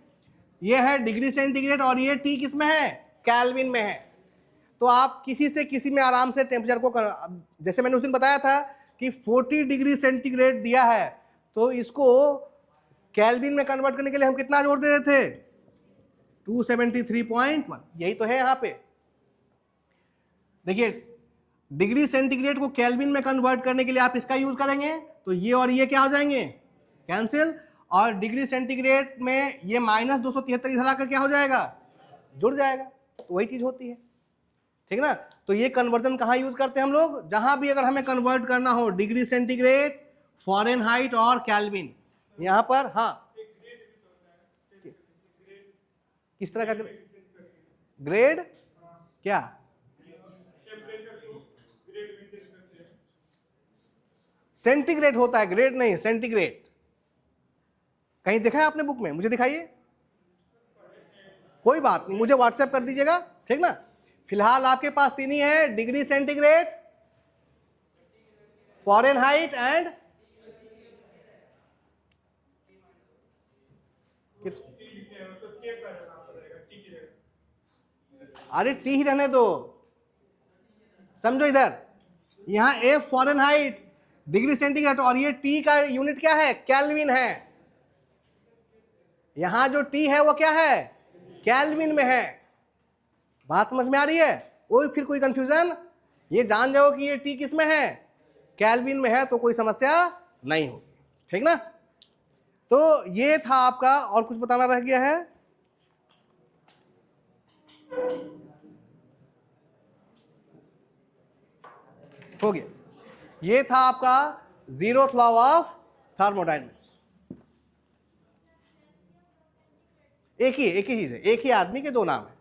यह है डिग्री सेंटीग्रेड और ये T किस में है? केल्विन में है। तो आप किसी से किसी में आराम से टेम्परेचर को, जैसे मैंने उस दिन बताया था कि 40 डिग्री सेंटीग्रेड दिया है तो इसको केल्विन में कन्वर्ट करने के लिए हम कितना जोड़ दे रहे थे? 273.1। यही तो है यहां पे। देखिए डिग्री सेंटीग्रेड को केल्विन में कन्वर्ट करने के लिए आप इसका यूज करेंगे तो ये और ये क्या हो जाएंगे? कैंसिल। और डिग्री सेंटीग्रेड में ये माइनस 273 इधर आकर क्या हो जाएगा? जुड़ जाएगा। तो वही चीज होती है, ठीक ना। तो ये कन्वर्जन कहाँ यूज करते हैं हम लोग? जहां भी अगर हमें कन्वर्ट करना हो डिग्री सेंटीग्रेड, फ़ारेनहाइट और केल्विन, यहां पर। हाँ, किस तरह का ग्रेड? क्या सेंटीग्रेड होता है, ग्रेड नहीं, सेंटीग्रेड। कहीं देखा है आपने बुक में? मुझे दिखाइए। कोई बात नहीं, मुझे व्हाट्सएप कर दीजिएगा, ठीक ना। फिलहाल आपके पास तीन ही है, डिग्री सेंटीग्रेड, फ़ारेनहाइट एंड अरे टी ही रहने दो, समझो इधर। यहां F फ़ारेनहाइट, डिग्री सेंटीग्रेड और ये टी का यूनिट क्या है? केल्विन है। यहां जो टी है वो क्या है? केल्विन में है। बात समझ में आ रही है? कोई फिर कोई कंफ्यूजन? ये जान जाओ कि ये टी किस में है? केल्विन में है, तो कोई समस्या नहीं होगी, ठीक ना। तो ये था आपका। और कुछ बताना रह गया है? हो गया। ये था आपका जीरोथ लॉ ऑफ थर्मोडायनेमिक्स। एक ही चीज है, एक ही आदमी के दो नाम है।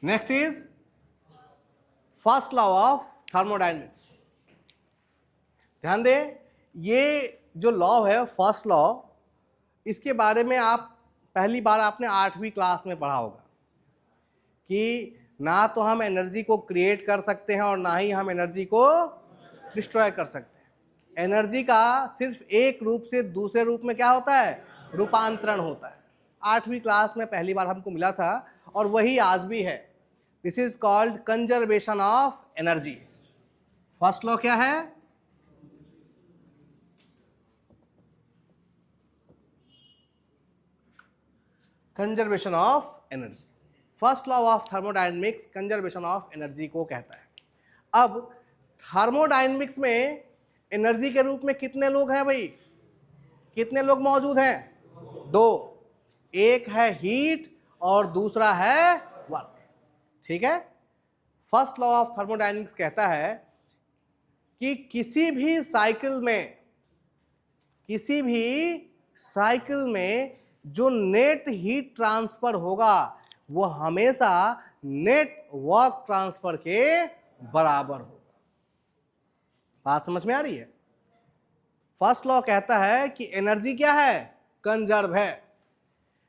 Next is first law of thermodynamics. ध्यान दे, ये जो लॉ है फर्स्ट लॉ, इसके बारे में आप पहली बार आपने 8वीं क्लास में पढ़ा होगा कि ना तो हम एनर्जी को क्रिएट कर सकते हैं और ना ही हम एनर्जी को डिस्ट्रॉय कर सकते हैं। एनर्जी का सिर्फ एक रूप से दूसरे रूप में क्या होता है? रूपांतरण होता है। 8वीं क्लास में पहली बार हमको मिला था और वही आज भी है। This is called conservation of energy. First law क्या है? Conservation of energy. First law of thermodynamics conservation of energy को कहता है। अब थर्मोडायनेमिक्स में एनर्जी के रूप में कितने लोग हैं भाई, कितने लोग मौजूद हैं? दो, एक है हीट और दूसरा है वर्क। ठीक है, फर्स्ट लॉ ऑफ थर्मोडायनेमिक्स कहता है कि किसी भी साइकिल में जो नेट हीट ट्रांसफर होगा वो हमेशा नेट वर्क ट्रांसफर के बराबर होगा। बात समझ में आ रही है? फर्स्ट लॉ कहता है कि एनर्जी क्या है? कंजर्व है।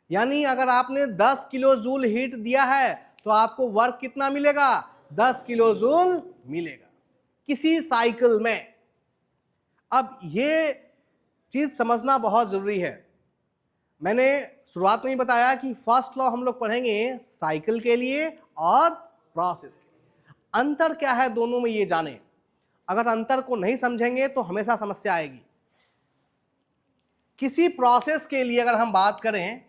यानी अगर आपने 10 किलो जूल हीट दिया है तो आपको वर्क कितना मिलेगा? 10 किलो जूल मिलेगा किसी साइकिल में। अब ये चीज समझना बहुत जरूरी है। मैंने शुरुआत में ही बताया कि फर्स्ट लॉ हम लोग पढ़ेंगे साइकिल के लिए और प्रोसेस के लिए। अंतर क्या है दोनों में ये जाने। अगर अंतर को नहीं समझेंगे तो हमेशा समस्या आएगी। किसी प्रोसेस के लिए अगर हम बात करें,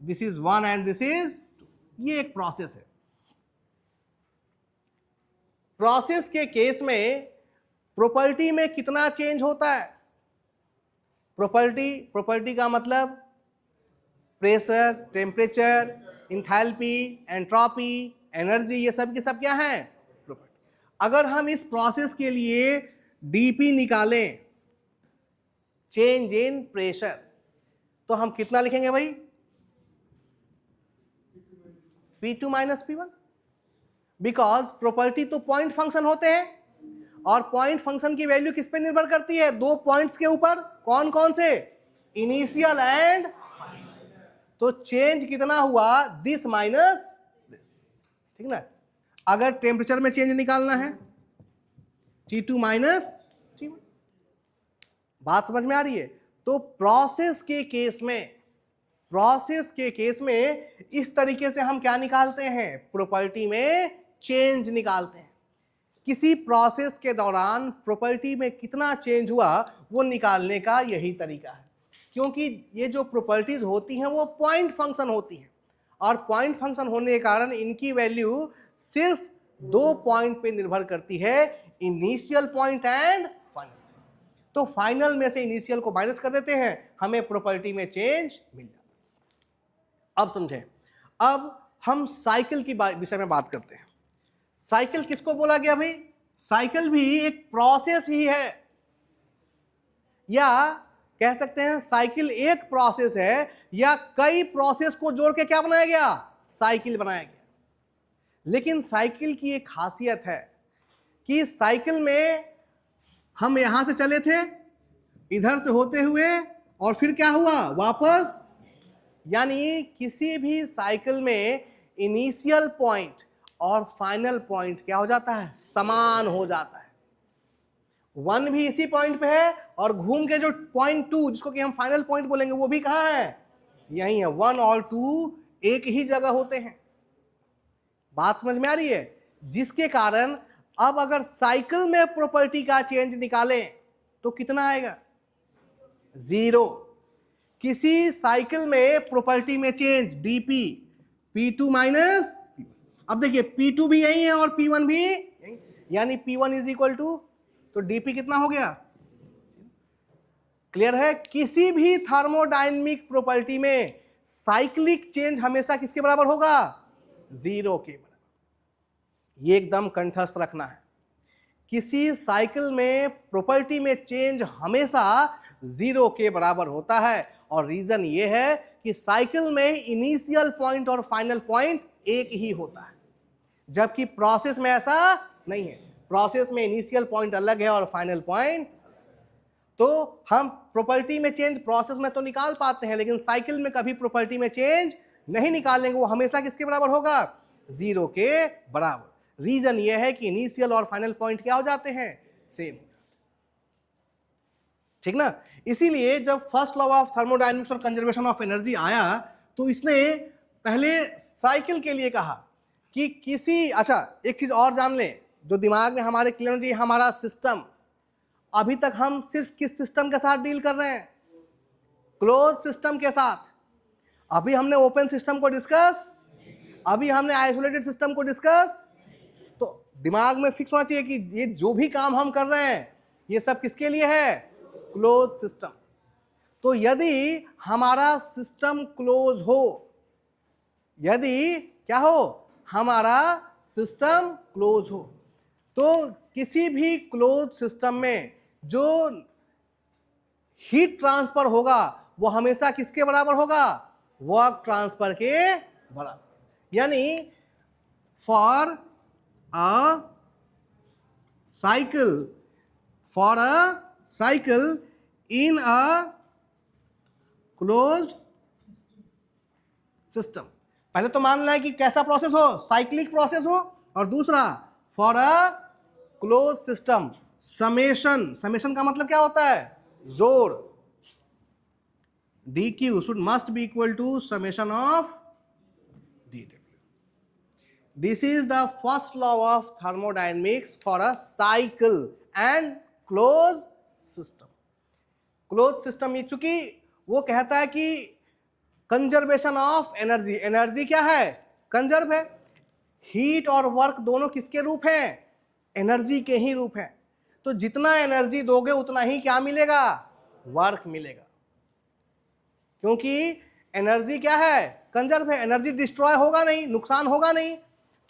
this is 1 and this is 2, ये एक प्रोसेस है। प्रोसेस के केस में प्रॉपर्टी में कितना चेंज होता है? प्रॉपर्टी का मतलब pressure, temperature, enthalpy, entropy, energy, ये सब के सब क्या है? प्रॉपर्टी। अगर हम इस प्रोसेस के लिए डीपी निकालें, चेंज इन प्रेशर, तो हम कितना लिखेंगे भाई? P2 minus P1, because property तो पॉइंट फंक्शन होते हैं और पॉइंट फंक्शन की वैल्यू किस पे निर्भर करती है? दो पॉइंट्स के ऊपर। कौन कौन से? Initial and. तो चेंज कितना हुआ? This minus this. ठीक ना? अगर टेम्परेचर में चेंज निकालना है, T2 माइनस T1। बात समझ में आ रही है? तो प्रोसेस के केस में इस तरीके से हम क्या निकालते हैं? प्रॉपर्टी में चेंज निकालते हैं। किसी प्रोसेस के दौरान प्रॉपर्टी में कितना चेंज हुआ वो निकालने का यही तरीका है। क्योंकि ये जो प्रॉपर्टीज होती हैं वो पॉइंट फंक्शन होती हैं और पॉइंट फंक्शन होने के कारण इनकी वैल्यू सिर्फ दो पॉइंट पे निर्भर करती है, इनिशियल पॉइंट एंड फाइनल। तो फाइनल में से इनिशियल को माइनस कर देते हैं, हमें प्रॉपर्टी में चेंज मिल जाता है। अब समझें, अब हम साइकिल की विषय में बात करते हैं। साइकिल किसको बोला गया भाई? साइकिल भी एक प्रोसेस ही है, या कह सकते हैं साइकिल एक प्रोसेस है, या कई प्रोसेस को जोड़ के क्या बनाया गया? साइकिल बनाया गया। लेकिन साइकिल की एक खासियत है कि साइकिल में हम यहां से चले थे, इधर से होते हुए, और फिर क्या हुआ? वापस। यानी किसी भी साइकिल में इनिशियल पॉइंट और फाइनल पॉइंट क्या हो जाता है? समान हो जाता है। 1 भी इसी पॉइंट पे है और घूम के जो पॉइंट 2 जिसको कि हम फाइनल पॉइंट बोलेंगे वो भी कहाँ है? यही है। 1 और 2 एक ही जगह होते हैं। बात समझ में आ रही है? जिसके कारण अब अगर साइकिल में प्रॉपर्टी का चेंज निकालें तो कितना आएगा? 0। किसी साइकिल में प्रॉपर्टी में चेंज डीपी, P2 माइनस। अब देखिए P2 भी यही है और P1 भी यही, यानी P1 इज इक्वल टू, तो डीपी कितना हो गया? क्लियर है? किसी भी थर्मोडायनेमिक प्रॉपर्टी में साइक्लिक चेंज हमेशा किसके बराबर होगा? 0 के बराबर। ये एकदम कंठस्थ रखना है। किसी साइकिल में प्रॉपर्टी में चेंज हमेशा 0 के बराबर होता है और रीजन ये है कि साइकिल में इनिशियल पॉइंट और फाइनल पॉइंट एक ही होता है, जबकि प्रोसेस में ऐसा नहीं है। प्रोसेस में इनिशियल पॉइंट अलग है और फाइनल पॉइंट। तो हम प्रॉपर्टी में चेंज प्रोसेस में तो निकाल पाते हैं, लेकिन साइकिल में कभी प्रॉपर्टी में चेंज नहीं निकालेंगे। वो हमेशा किसके बराबर होगा? 0 के बराबर। रीजन ये है कि इनिशियल और फाइनल पॉइंट क्या हो जाते हैं? सेम। ठीक ना? इसीलिए जब फर्स्ट लॉ ऑफ थर्मोडायनेमिक्स और कंजर्वेशन ऑफ एनर्जी आया तो इसने पहले साइकिल के लिए कहा कि किसी, अच्छा एक चीज और जान लें जो दिमाग में हमारे क्लियर होनी चाहिए, हमारा सिस्टम, अभी तक हम सिर्फ किस सिस्टम के साथ डील कर रहे हैं? क्लोज सिस्टम के साथ। अभी हमने ओपन सिस्टम को डिस्कस, अभी हमने आइसोलेटेड सिस्टम को डिस्कस। तो दिमाग में फिक्स होना चाहिए कि ये जो भी काम हम कर रहे हैं ये सब किसके लिए है? Close system. तो यदि हमारा सिस्टम क्लोज हो, यदि क्या हो? हमारा सिस्टम क्लोज हो, तो किसी भी क्लोज सिस्टम में जो हीट ट्रांसफर होगा वो हमेशा किसके बराबर होगा? वर्क ट्रांसफर के बराबर। यानी for a cycle, in a closed system, पहले तो मान लें कि कैसा प्रोसेस हो? साइक्लिक प्रोसेस हो। और दूसरा, for a close system, summation का मतलब क्या होता है? जोड़। dq must be equal to summation of dw. This is the first law of thermodynamics for a cycle and closed system. Close system ये चूंकि वो कहता है कि कंजर्वेशन ऑफ एनर्जी, एनर्जी क्या है? कंजर्व है। हीट और वर्क दोनों किसके रूप हैं? एनर्जी के ही रूप हैं। तो जितना एनर्जी दोगे उतना ही क्या मिलेगा? वर्क मिलेगा। क्योंकि एनर्जी क्या है? कंजर्व है। एनर्जी डिस्ट्रॉय होगा नहीं, नुकसान होगा नहीं।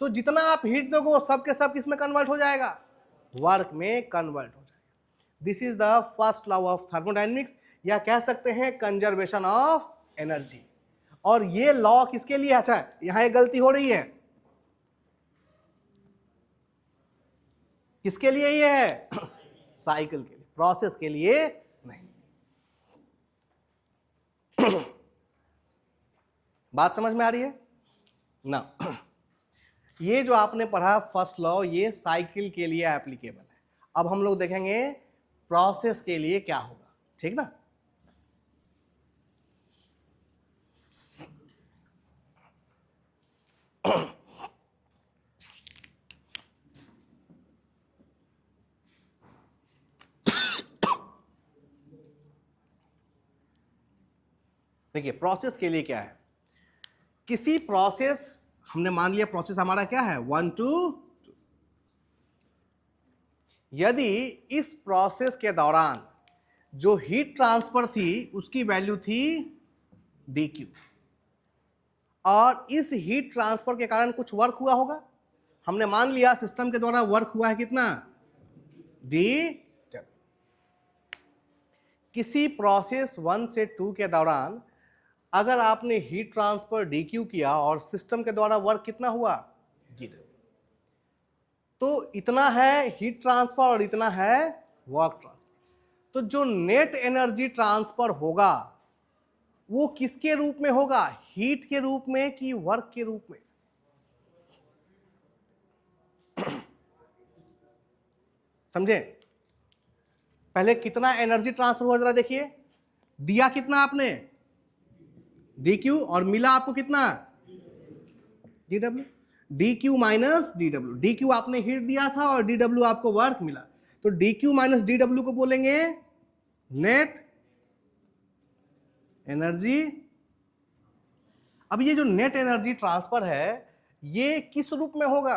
तो जितना आप हीट दोगे वो सब के सब किस में कन्वर्ट हो जाएगा? वर्क में कन्वर्ट हो जाएगा। This is the first law of thermodynamics, या कह सकते हैं कंजर्वेशन ऑफ एनर्जी। और ये लॉ किसके लिए? अच्छा, यहां एक गलती हो रही है। किसके लिए ये है? साइकिल के लिए, प्रोसेस के लिए नहीं। बात समझ में आ रही है ना? ये जो आपने पढ़ा फर्स्ट लॉ, ये साइकिल के लिए एप्लीकेबल है। अब हम लोग देखेंगे प्रोसेस के लिए क्या होगा, ठीक ना? देखिए प्रोसेस के लिए क्या है? किसी प्रोसेस, हमने मान लिया प्रोसेस हमारा क्या है? 1 to 2। यदि इस प्रोसेस के दौरान जो हीट ट्रांसफर थी उसकी वैल्यू थी dq, और इस हीट ट्रांसफर के कारण कुछ वर्क हुआ होगा। हमने मान लिया सिस्टम के द्वारा वर्क हुआ है कितना? d। किसी प्रोसेस 1 से 2 के दौरान अगर आपने हीट ट्रांसफर dq किया और सिस्टम के द्वारा वर्क कितना हुआ? dw। तो इतना है हीट ट्रांसफर और इतना है वर्क ट्रांसफर। तो जो नेट एनर्जी ट्रांसफर होगा वो किसके रूप में होगा? हीट के रूप में कि वर्क के रूप में? समझे? पहले कितना एनर्जी ट्रांसफर हुआ जरा देखिए। दिया कितना आपने? dq, और मिला आपको कितना? dw। dq minus dw, dq आपने हीट दिया था और dw आपको वर्क मिला। तो dq माइनस dw को बोलेंगे नेट एनर्जी। अब ये जो नेट एनर्जी ट्रांसफर है ये किस रूप में होगा?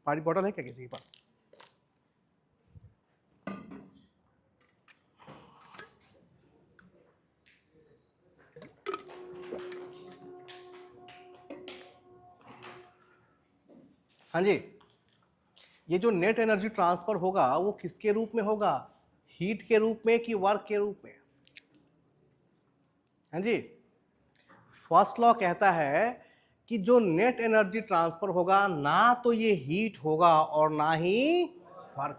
पानी बॉटल है क्या किसी के पास? हाँ जी, ये जो नेट एनर्जी ट्रांसफर होगा वो किसके रूप में होगा? हीट के रूप में कि वर्क के रूप में? हाँ जी, फर्स्ट लॉ कहता है कि जो नेट एनर्जी ट्रांसफर होगा ना तो ये हीट होगा और ना ही वर्क होगा,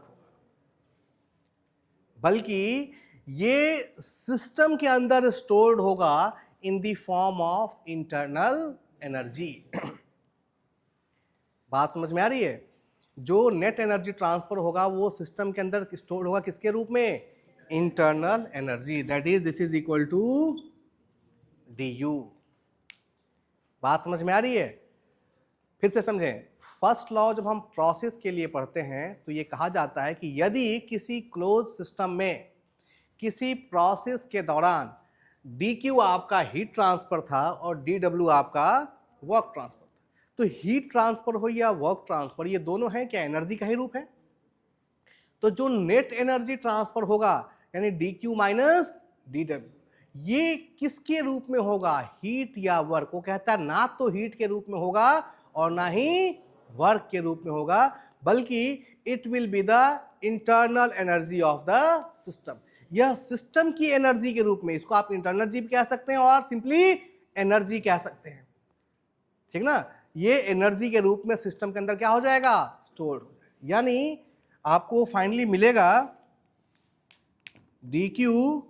बल्कि ये सिस्टम के अंदर स्टोर्ड होगा in the form of internal energy. बात समझ में आ रही है? जो नेट एनर्जी ट्रांसफर होगा वो सिस्टम के अंदर स्टोर होगा किसके रूप में? Internal energy. That is this is equal to du। बात समझ में आ रही है? फिर से समझें, फर्स्ट लॉ जब हम प्रोसेस के लिए पढ़ते हैं तो ये कहा जाता है कि यदि किसी क्लोज सिस्टम में किसी प्रोसेस के दौरान डी क्यू आपका हीट ट्रांसफर था और डी डब्ल्यू आपका वर्क ट्रांसफर था। तो हीट ट्रांसफर हो या वर्क ट्रांसफर, ये दोनों हैं क्या, एनर्जी का ही रूप है। तो जो नेट एनर्जी ट्रांसफर होगा यानी D Q minus D W, ये किसके रूप में होगा, हीट या वर्क। वो कहता है ना तो हीट के रूप में होगा और ना ही वर्क के रूप में होगा, बल्कि it will be the internal energy of the system. यह सिस्टम की एनर्जी के रूप में, इसको आप इंटरनल एनर्जी भी कह सकते हैं और सिंपली एनर्जी कह सकते हैं, ठीक ना। ये एनर्जी के रूप में सिस्टम के अंदर क्या हो जाएगा, स्टोर हो जाएगा। यानी आपको फाइनली मिलेगा D Q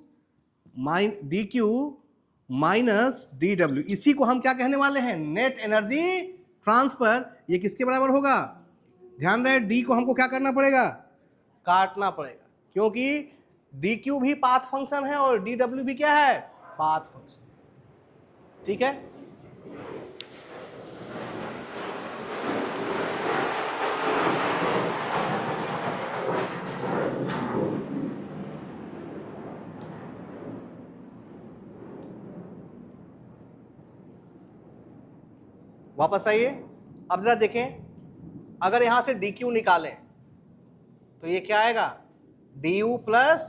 minus D W. इसी को हम क्या कहने वाले हैं, नेट एनर्जी ट्रांसफर। ये किसके बराबर होगा, ध्यान रहे डी को हमको क्या करना पड़ेगा, काटना पड़ेगा, क्योंकि डी क्यू भी पाथ फंक्शन है और डी डब्ल्यू भी क्या है, पाथ फंक्शन। ठीक है, वापस आइए। अब जरा देखें, अगर यहां से डी क्यू निकालें तो ये क्या आएगा, D U plus,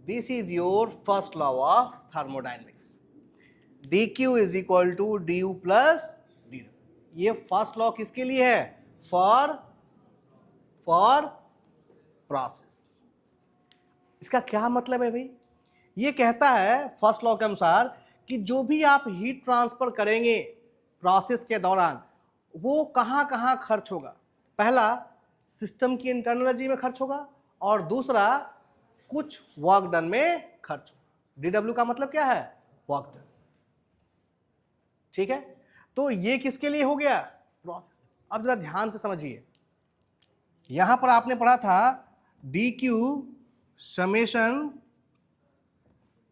this is your first law of thermodynamics, D Q is equal to D U plus D. ये फर्स्ट लॉ किसके लिए है, फॉर प्रोसेस। इसका क्या मतलब है भाई, ये कहता है फर्स्ट लॉ के अनुसार कि जो भी आप हीट ट्रांसफर करेंगे प्रोसेस के दौरान, वो कहां कहां खर्च होगा। पहला सिस्टम की इंटरनल एनर्जी में खर्च होगा और दूसरा कुछ वर्क डन में खर्च होगा। डीडब्ल्यू का मतलब क्या है, वर्क डन। ठीक है, तो ये किसके लिए हो गया, प्रोसेस। अब जरा ध्यान से समझिए, यहां पर आपने पढ़ा था डी क्यू समेशन,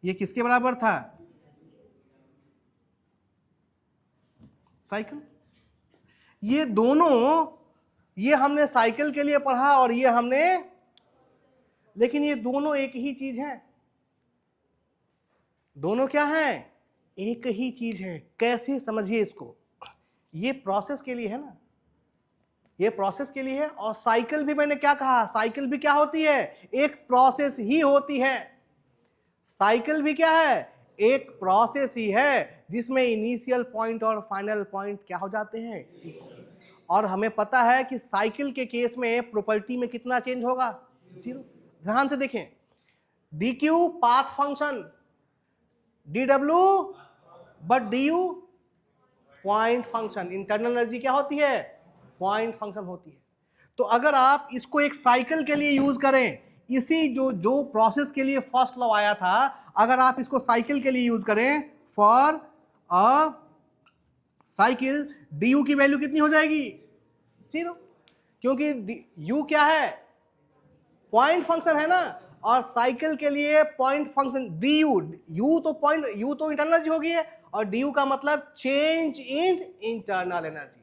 ये किसके बराबर था, साइकिल। ये दोनों, ये हमने साइकिल के लिए पढ़ा और ये हमने, लेकिन ये दोनों एक ही चीज है। दोनों क्या है, एक ही चीज है। कैसे, समझिए इसको, ये प्रोसेस के लिए है ना, ये प्रोसेस के लिए है। और साइकिल भी मैंने क्या कहा, साइकिल भी क्या होती है, एक प्रोसेस ही होती है। साइकिल भी क्या है, एक प्रोसेस ही है जिसमें इनिशियल पॉइंट और फाइनल पॉइंट क्या हो जाते हैं। और हमें पता है कि साइकिल के केस में प्रॉपर्टी में कितना चेंज होगा, 0। ध्यान से देखें, D Q path function, D W but D you point function. Internal energy क्या होती है, पॉइंट फंक्शन होती है। तो अगर आप इसको एक साइकिल के लिए यूज करें, इसी जो प्रोसेस के लिए फर्स्ट लॉ आया था, अगर आप इसको साइकिल के लिए यूज करें, for a cycle, D you की वैल्यू कितनी हो जाएगी, 0, क्योंकि यू क्या है, पॉइंट फंक्शन है ना। और साइकिल के लिए point function D you, you तो पॉइंट, यू तो इंटरनल एनर्जी होगी है, और डी यू का मतलब चेंज इन इंटरनल एनर्जी।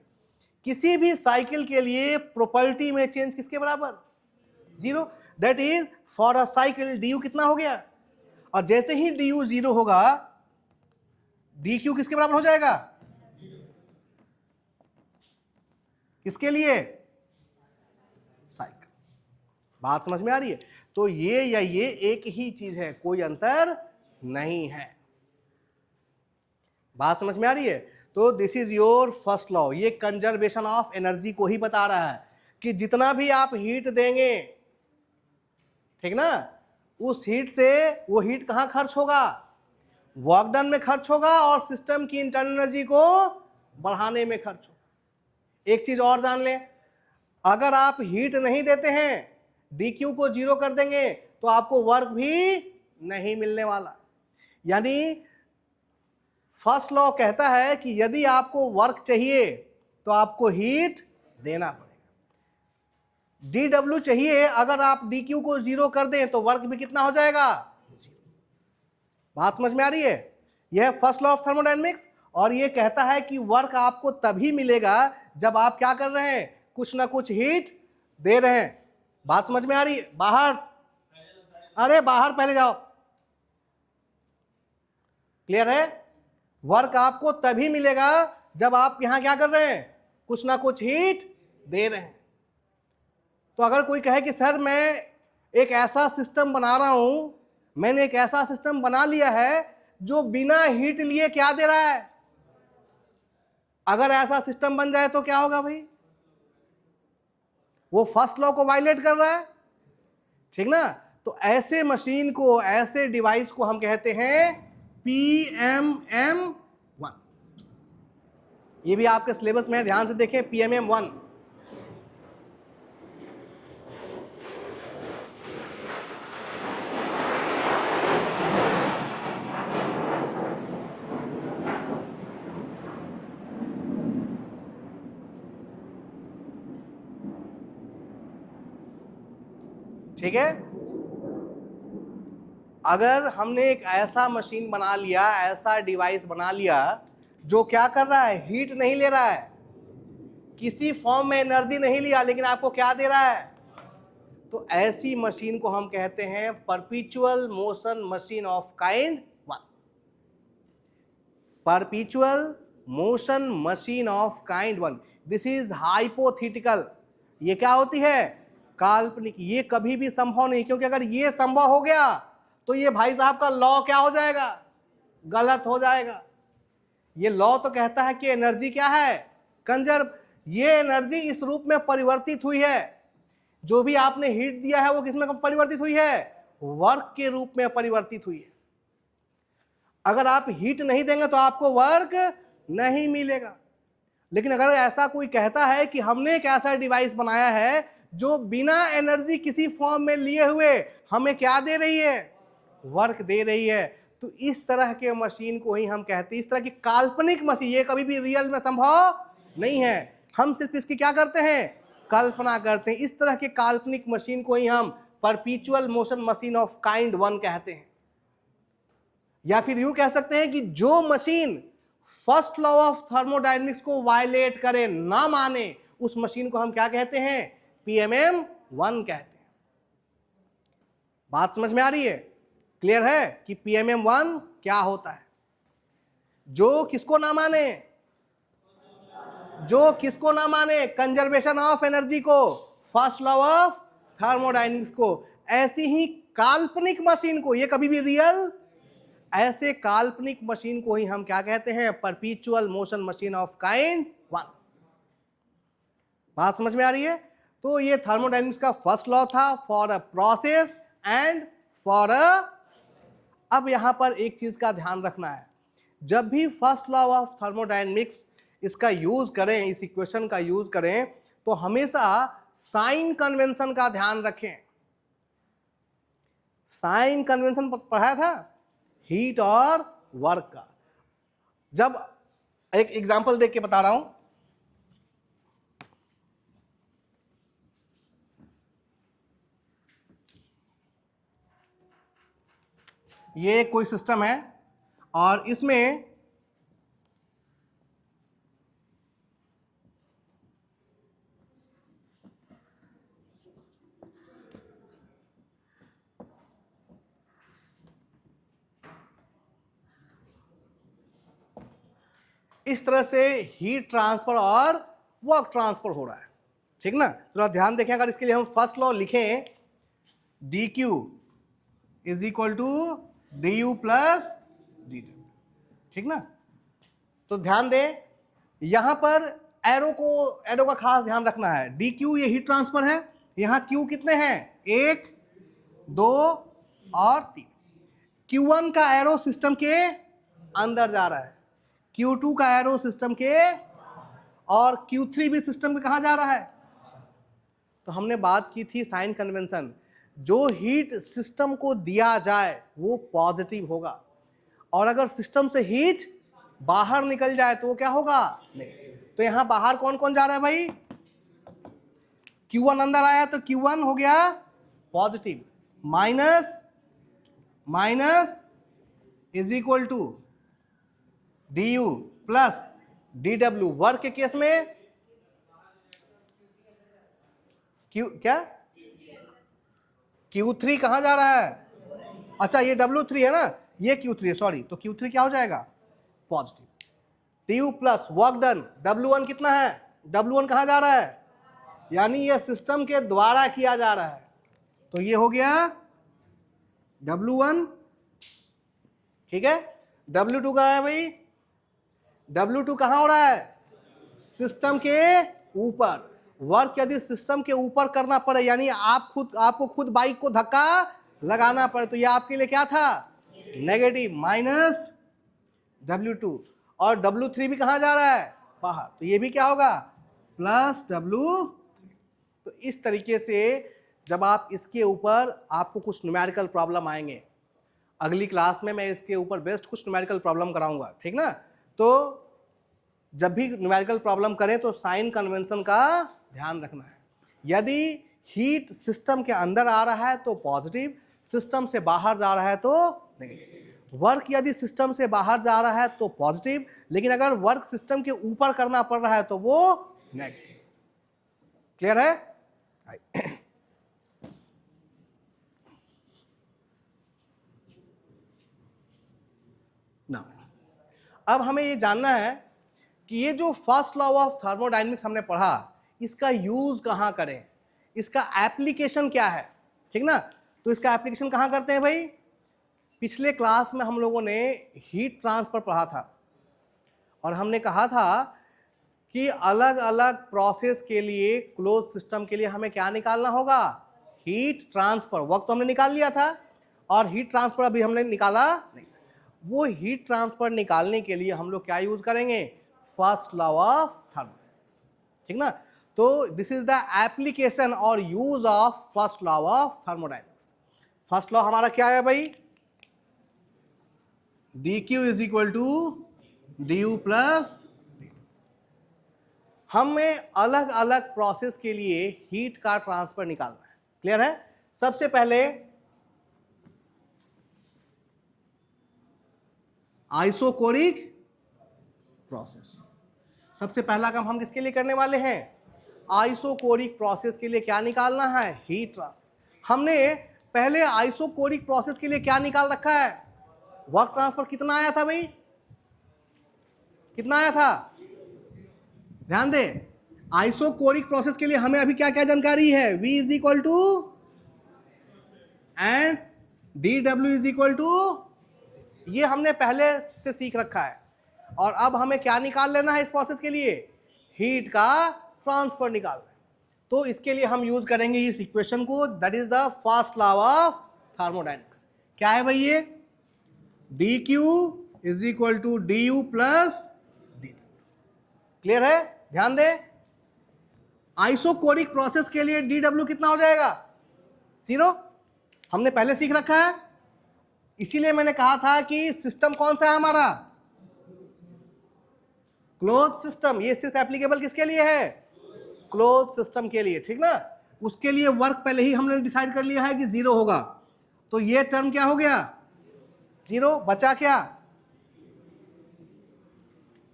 किसी भी साइकिल के लिए प्रॉपर्टी में चेंज किसके बराबर, 0। That is for a cycle D you कितना हो गया, और जैसे ही डी यू 0 होगा, डी क्यू किसके बराबर हो जाएगा, किसके लिए, साइकिल। बात समझ में आ रही है। तो ये या ये एक ही चीज है, कोई अंतर नहीं है। बात समझ में आ रही है। तो this is your first law. ये कंजर्वेशन ऑफ एनर्जी को ही बता रहा है कि जितना भी आप हीट देंगे, ठीक ना, उस हीट से वो हीट कहां खर्च होगा, वर्क डन में खर्च होगा और सिस्टम की इंटरनल एनर्जी को बढ़ाने में खर्च होगा। एक चीज और जान लें, अगर आप हीट नहीं देते हैं, डी क्यू को 0 कर देंगे, तो आपको वर्क भी नहीं मिलने वाला। यानी फर्स्ट लॉ कहता है कि यदि आपको वर्क चाहिए तो आपको हीट देना पड़ेगा। डी डब्ल्यू चाहिए, अगर आप डी क्यू को 0 कर दें तो वर्क भी कितना हो जाएगा, 0। बात समझ में आ रही है। यह फर्स्ट लॉ ऑफ थर्मोडायनेमिक्स, और यह कहता है कि वर्क आपको तभी मिलेगा जब आप क्या कर रहे हैं, कुछ ना कुछ हीट दे रहे हैं। बात समझ में आ रही है। बाहर, अरे बाहर पहले जाओ, क्लियर है? वर्क आपको तभी मिलेगा जब आप यहां क्या कर रहे हैं, कुछ ना कुछ हीट दे रहे हैं। तो अगर कोई कहे कि सर मैं एक ऐसा सिस्टम बना रहा हूं, मैंने एक ऐसा सिस्टम बना लिया है जो बिना हीट लिए क्या दे रहा है, अगर ऐसा सिस्टम बन जाए तो क्या होगा भाई, वो फर्स्ट लॉ को वायलेट कर रहा है, ठीक ना? तो ऐसे मशीन को, ऐसे डिवाइस को हम कहते हैं PMM1। ये भी आपके सिलेबस में है, ध्यान से देखें, PMM1। ठीक है? अगर हमने एक ऐसा मशीन बना लिया, ऐसा डिवाइस बना लिया जो क्या कर रहा है, हीट नहीं ले रहा है, किसी फॉर्म में एनर्जी नहीं लिया, लेकिन आपको क्या दे रहा है, तो ऐसी मशीन को हम कहते हैं perpetual motion machine of kind 1। Perpetual motion machine of kind 1, this is hypothetical. ये क्या होती है, काल्पनिक। ये कभी भी संभव नहीं, क्योंकि अगर ये संभव हो गया तो ये भाई साहब का लॉ क्या हो जाएगा, गलत हो जाएगा। ये लॉ तो कहता है कि एनर्जी क्या है, कंजर्व। ये एनर्जी इस रूप में परिवर्तित हुई है, जो भी आपने हीट दिया है वो किस में परिवर्तित हुई है, वर्क के रूप में परिवर्तित हुई है। अगर आप हीट नहीं देंगे तो आपको वर्क नहीं मिलेगा। लेकिन अगर ऐसा कोई कहता है कि हमने एक ऐसा डिवाइस बनाया है जो बिना एनर्जी किसी फॉर्म में लिए हुए हमें क्या दे रही है, वर्क दे रही है, तो इस तरह के मशीन को ही हम कहते हैं, इस तरह की काल्पनिक मशीन, ये कभी भी रियल में संभव नहीं है, हम सिर्फ इसकी क्या करते हैं, कल्पना करते हैं। इस तरह के काल्पनिक मशीन को ही हम perpetual motion machine of kind 1 कहते हैं। या फिर यूं कह सकते हैं कि जो machine first law of thermodynamics को वायलेट करे, ना माने, उस मशीन को हम क्या कहते हैं, PMM1 कहते हैं। बात समझ में आ रही है, क्लियर है कि PMM1 क्या होता है? जो किसको ना माने, जो किसको ना माने, कंजर्वेशन ऑफ एनर्जी को, फर्स्ट लॉ ऑफ थर्मोडायनेमिक्स को, ऐसी ही काल्पनिक मशीन को, ये कभी भी रियल, ऐसे काल्पनिक मशीन को ही हम क्या कहते हैं, perpetual motion machine of kind 1। बात समझ में आ रही है? तो ये थर्मोडायनेमिक्स का फर्स्ट लॉ था, for a process and for a. अब यहां पर एक चीज का ध्यान रखना है, जब भी फर्स्ट लॉ ऑफ थर्मोडायनेमिक्स इसका यूज करें, इस इक्वेशन का यूज करें, तो हमेशा साइन कन्वेंशन का ध्यान रखें। साइन कन्वेंशन पढ़ा था, हीट और वर्क का। जब एक एग्जांपल देख के बता रहा हूं, ये कोई सिस्टम है और इसमें इस तरह से हीट ट्रांसफर और वर्क ट्रांसफर हो रहा है, ठीक ना? तो ध्यान देखें, अगर इसके लिए हम फर्स्ट लॉ लिखें, dq is equal to du plus dt, ठीक ना? तो ध्यान दें, यहां पर एरो का खास ध्यान रखना है। dq ये हीट ट्रांसफर है, यहां q कितने हैं, 1 2 और 3। q1 का एरो सिस्टम के अंदर जा रहा है, Q2 का एरो सिस्टम के, और Q3 भी सिस्टम के कहां जा रहा है। तो हमने बात की थी साइन कन्वेंशन, जो हीट सिस्टम को दिया जाए वो पॉजिटिव होगा, और अगर सिस्टम से हीट बाहर निकल जाए तो वो क्या होगा, नेगेटिव। तो यहां बाहर कौन कौन जा रहा है भाई, Q1 अंदर आया तो Q1 हो गया positive, minus minus is equal to du plus dw। Work के केस में क्या, Q3 कहां जा रहा है, अच्छा ये W3 है ना, ये Q3 है, सॉरी, तो Q3 क्या हो जाएगा? Positive. du plus work done, W1 कितना है? W1 कहाँ जा रहा है? यानी ये सिस्टम के द्वारा किया जा रहा है, तो ये हो गया W1, ठीक है। W2 कहाँ है भाई? W2 कहाँ हो रहा है? सिस्टम के ऊपर। वर्क यदि सिस्टम के ऊपर करना पड़े, यानी आपको खुद बाइक को धक्का लगाना पड़े, तो ये आपके लिए क्या था? Negative, minus W2। और W3 भी कहाँ जा रहा है? बाहर, तो ये भी क्या होगा? Plus W। तो इस तरीके से जब आप इसके ऊपर, आपको कुछ न्यूमेरिकल प्रॉब्लम आएंगे, अगली क्लास में मैं इसके ऊपर बेस्ट कुछ न्यूमेरिकल प्रॉब्लम कराऊंगा, ठीक ना। तो जब भी न्यूमेरिकल प्रॉब्लम करें तो साइन कन्वेंशन का ध्यान रखना है। यदि हीट सिस्टम के अंदर आ रहा है तो पॉजिटिव, सिस्टम से बाहर जा रहा है तो नेगेटिव। वर्क यदि सिस्टम से बाहर जा रहा है तो पॉजिटिव, लेकिन अगर वर्क सिस्टम के ऊपर करना पड़ रहा है तो वो नेगेटिव। क्लियर है? ना, अब हमें ये जानना है कि ये जो फर्स्ट लॉ ऑफ थर्मोडायनेमिक्स हमने पढ़ा, इसका यूज कहाँ करें, इसका एप्लीकेशन क्या है, ठीक ना। तो इसका एप्लीकेशन कहाँ करते हैं भाई? पिछले क्लास में हम लोगों ने हीट ट्रांसफर पढ़ा था और हमने कहा था कि अलग अलग प्रोसेस के लिए, क्लोज सिस्टम के लिए हमें क्या निकालना होगा? Heat transfer. वक्त तो हमने निकाल लिया था, और हीट ट्रांसफर अभी हमने निकाला नहीं। वो हीट ट्रांसफर निकालने के लिए हम लोग क्या यूज करेंगे? फर्स्ट लॉ ऑफ थर्मोडायनेमिक्स, ठीक ना। तो दिस इज द एप्लीकेशन और use of first law of thermodynamics. First law हमारा क्या है भाई? dq is equal to du plus. हमें अलग अलग प्रोसेस के लिए हीट का ट्रांसफर निकालना है। क्लियर है? सबसे पहले आइसोकोरिक प्रोसेस, सबसे पहला काम हम किसके लिए करने वाले हैं? आइसोकोरिक प्रोसेस के लिए क्या निकालना है? Heat transfer. हमने पहले आइसोकोरिक प्रोसेस के लिए क्या निकाल रखा है? वर्क ट्रांसफर कितना आया था भाई? कितना आया था? ध्यान दे, आइसोकोरिक प्रोसेस के लिए हमें अभी क्या क्या जानकारी है? V is equal to and dW is equal to, ये हमने पहले से सीख रखा है। और अब हमें क्या निकाल लेना है इस प्रोसेस के लिए? हीट का ट्रांसफर निकालना है। तो इसके लिए हम यूज करेंगे इस इक्वेशन को, that is the first law of thermodynamics. क्या है भाई ये? dq is equal to du plus dt। Clear है? ध्यान दे, आइसोकोरिक प्रोसेस के लिए dw कितना हो जाएगा? 0। हमने पहले सीख रखा है, इसीलिए मैंने कहा था कि सिस्टम कौन सा है हमारा? Close system. ये सिर्फ एप्लीकेबल किसके लिए है? क्लोज सिस्टम के लिए, ठीक ना। उसके लिए वर्क पहले ही हमने डिसाइड कर लिया है कि 0 होगा, तो ये टर्म क्या हो गया? 0। बचा क्या?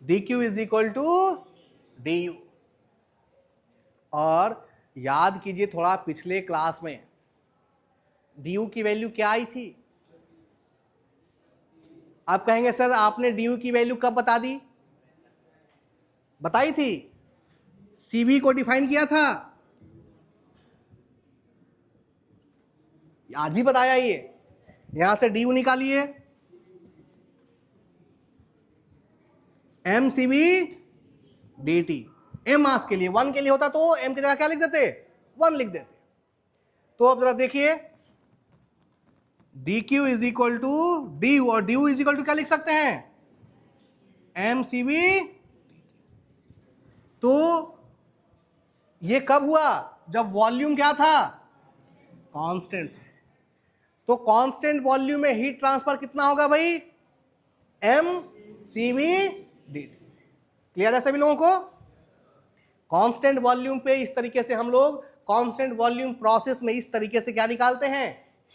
dq is equal to du। और याद कीजिए थोड़ा, पिछले क्लास में du की वैल्यू क्या आई थी? आप कहेंगे सर आपने du की वैल्यू कब बता दी? बताई थी, Cv को डिफाइन किया था, आज भी बताया। ये यहां से du निकालिए, mCv dt। m मास के लिए, 1 के लिए होता तो m की जगह क्या लिख देते? 1 लिख देते। तो अब जरा देखिए, dq is equal to du, और du इज इक्वल टू क्या लिख सकते हैं? mCv। तो ये कब हुआ? जब वॉल्यूम क्या था? कांस्टेंट था। तो कांस्टेंट वॉल्यूम में हीट ट्रांसफर कितना होगा भाई? mCv dt। क्लियर है सभी लोगों को? कांस्टेंट वॉल्यूम पे इस तरीके से हम लोग कांस्टेंट वॉल्यूम प्रोसेस में इस तरीके से क्या निकालते हैं?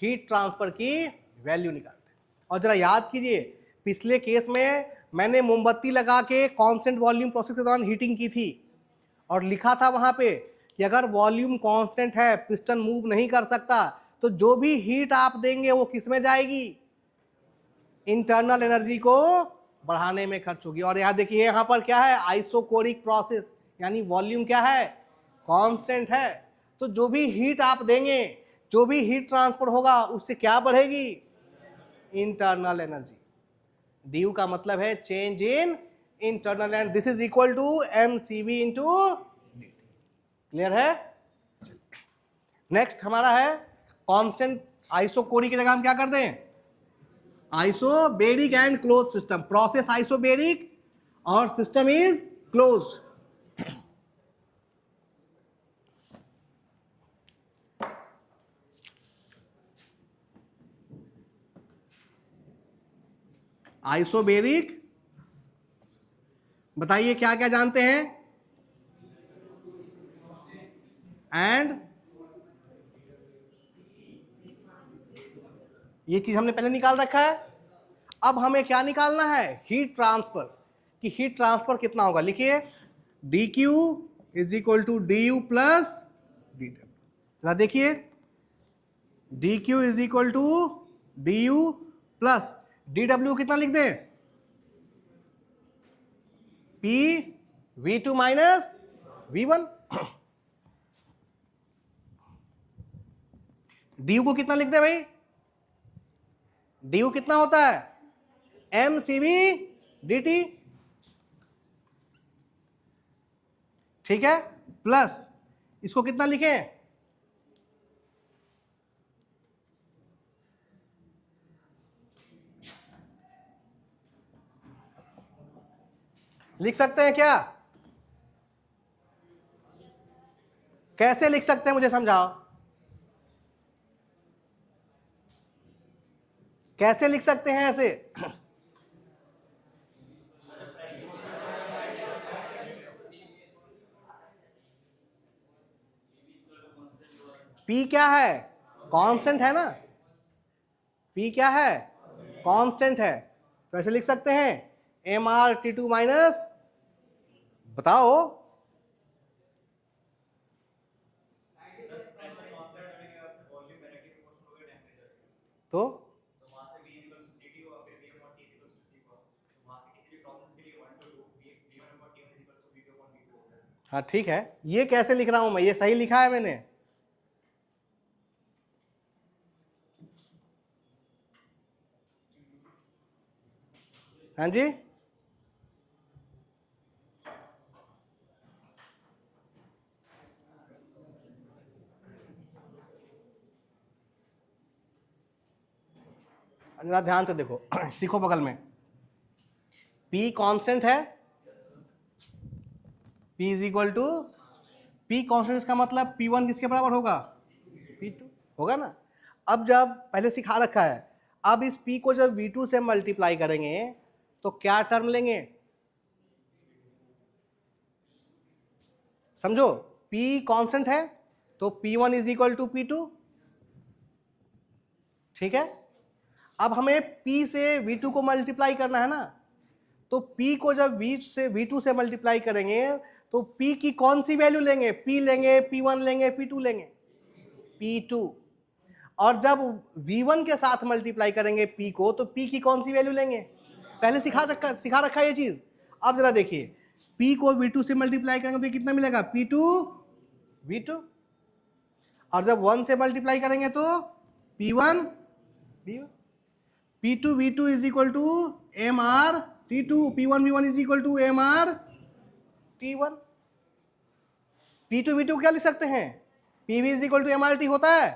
हीट ट्रांसफर की वैल्यू निकालते हैं। और जरा याद कीजिए, पिछले केस में मैंने मोमबत्ती लगा के कांस्टेंट वॉल्यूम प्रोसेस के दौरान हीटिंग की थी, और लिखा था वहां पे कि अगर वॉल्यूम कांस्टेंट है, पिस्टन मूव नहीं कर सकता, तो जो भी हीट आप देंगे वो किस में जाएगी? इंटरनल एनर्जी को बढ़ाने में खर्च होगी। और यहाँ देखिए यहाँ पर क्या है, आइसोकोरिक प्रोसेस, यानी वॉल्यूम क्या है, कांस्टेंट है। तो जो भी हीट आप देंगे, जो भी हीट ट्रांसफर होगा, उससे क्या बढ़ेगी, इंटरनल एनर्जी। ड्यू का मतलब है change in internal energy, this is equal to mCV into dt। Clear है। नेक्स्ट हमारा है कांस्टेंट आइसोकोरिक की जगह हम क्या कर दें, isobaric and close system. Process isobaric और सिस्टम इज क्लोज्ड। आइसोबेरिक, बताइए क्या क्या जानते हैं, एंड ये चीज हमने पहले निकाल रखा है। अब हमें क्या निकालना है, हीट ट्रांसफर, कि हीट ट्रांसफर कितना होगा। लिखिए dq is equal to du plus dw। जरा देखिए dq is equal to du plus dw, कितना लिख दें, p v2 minus v1। du को कितना लिख दे भाई, du कितना होता है, mCV dt, ठीक है, प्लस इसको कितना लिखें, लिख सकते हैं क्या, कैसे लिख सकते हैं मुझे समझाओ, कैसे लिख सकते हैं ऐसे। P क्या है, कांस्टेंट है ना, P क्या है, कांस्टेंट है, तो ऐसे लिख सकते हैं mRT2 माइनस, बताओ, तो हाँ ठीक है, ये कैसे लिख रहा हूं मैं, ये सही लिखा है मैंने, हाँ जी, जरा ध्यान से देखो, सीखो बगल में, P कांस्टेंट है, P is equal to, P constant का मतलब P1 किसके बराबर होगा, P2 होगा ना। अब जब पहले सिखा रखा है, अब इस P को जब V2 से मल्टीप्लाई करेंगे तो क्या टर्म लेंगे, समझो, P कांस्टेंट है तो P1 is equal to P2, ठीक है। अब हमें P से V2 को मल्टीप्लाई करना है ना, तो P को जब V2 से मल्टीप्लाई करेंगे तो P की कौन सी वैल्यू लेंगे, P लेंगे, P1 लेंगे, P2 लेंगे, P2। और जब V1 के साथ मल्टीप्लाई करेंगे P को, तो P की कौन सी वैल्यू लेंगे, पहले सिखा रखा है ये चीज। अब जरा देखिए, P को V2 से मल्टीप्लाई करेंगे तो ये कितना मिलेगा, P2 V2, और जब 1 से मल्टीप्लाई करेंगे तो P1 V1, P2 V2 is equal to MR T2, P1 V1 is equal to MR T1। P2 V2 क्या लिख सकते हैं, PV is equal to MRT होता है,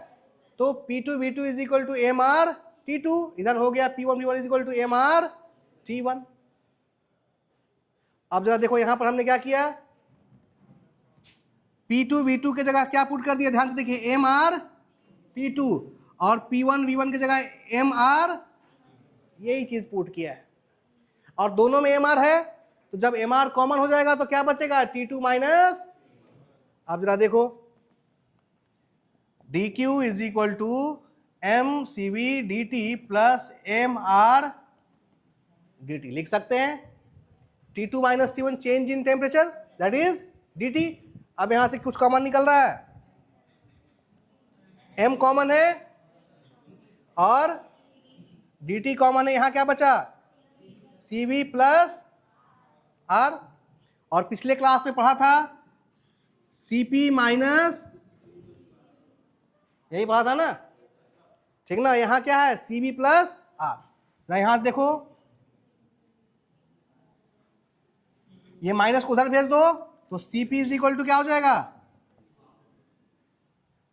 तो P2 V2 is equal to MR T2, इधर हो गया P1 V1 is equal to MR T1। अब जरा देखो यहां पर हमने क्या किया, P2 V2 के जगह क्या पुट कर दिया, ध्यान से देखिए, MR T2, और P1 V1 की जगह MR, यही चीज पुट किया है, और दोनों में MR है, तो जब MR कॉमन हो जाएगा तो क्या बचेगा, T2 माइनस, अब जरा देखो, dq is equal to mCV dt plus mR dt, लिख सकते हैं, T2 minus T1 change in temperature, that is dt। अब यहां से कुछ कॉमन निकल रहा है, m कॉमन है और dt कॉमन है, यहां क्या बचा, Cv प्लस R, और पिछले क्लास में पढ़ा था Cp माइनस, यही पढ़ा था ना, ठीक ना। यहां क्या है, Cv प्लस R ना, यहां देखो ये माइनस को उधर भेज दो तो Cp इज इक्वल टू क्या हो जाएगा,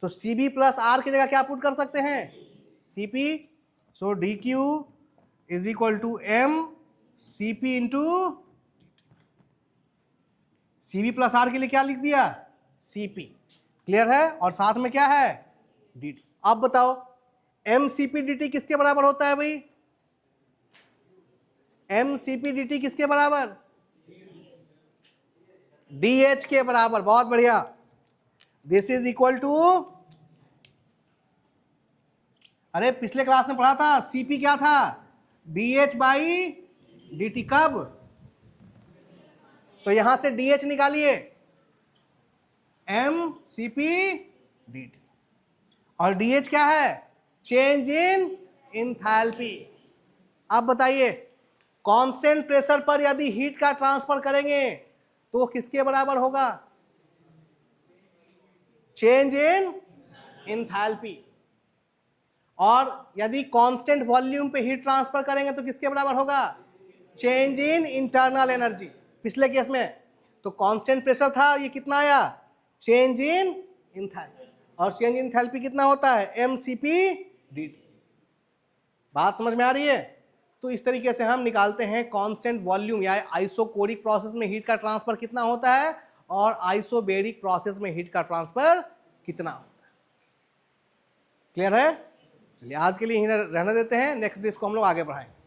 तो Cb प्लस R की जगह क्या पुट कर सकते हैं, Cp, so dq is equal to m Cp into, Cb plus R के लिए क्या लिख दिया, Cp, क्लियर है, और साथ में क्या है dt। अब बताओ m Cp dt किसके बराबर होता है भाई, m Cp dt किसके बराबर, dH के बराबर, बहुत बढ़िया। दिस इज इक्वल टू, अरे पिछले क्लास में पढ़ा था Cp क्या था, dH बाई dt, कब, तो यहां से dH निकालिए, m Cp dt, और dH क्या है, चेंज इन इंथैल्पी। अब बताइए कांस्टेंट प्रेशर पर यदि हीट का ट्रांसफर करेंगे तो वो किसके बराबर होगा, चेंज इन इंथैल्पी, और यदि कांस्टेंट वॉल्यूम पे हीट ट्रांसफर करेंगे तो किसके बराबर होगा, चेंज इन इंटरनल एनर्जी। पिछले केस में तो कांस्टेंट प्रेशर था, ये कितना आया, चेंज इन इंथैल्पी, और चेंज इन इंथैल्पी कितना होता है, mCp dt। बात समझ में आ रही है। तो इस तरीके से हम निकालते हैं कांस्टेंट वॉल्यूम, या आइसोकोरिक प्रोसेस में हीट का ट्रांसफर कितना होता है और आइसोबेरिक प्रोसेस में हीट का ट्रांसफर कितना होता है। क्लियर है, चलिए आज के लिए यहीं रहने देते हैं, नेक्स्ट डे इसको हम लोग आगे बढ़ाएंगे।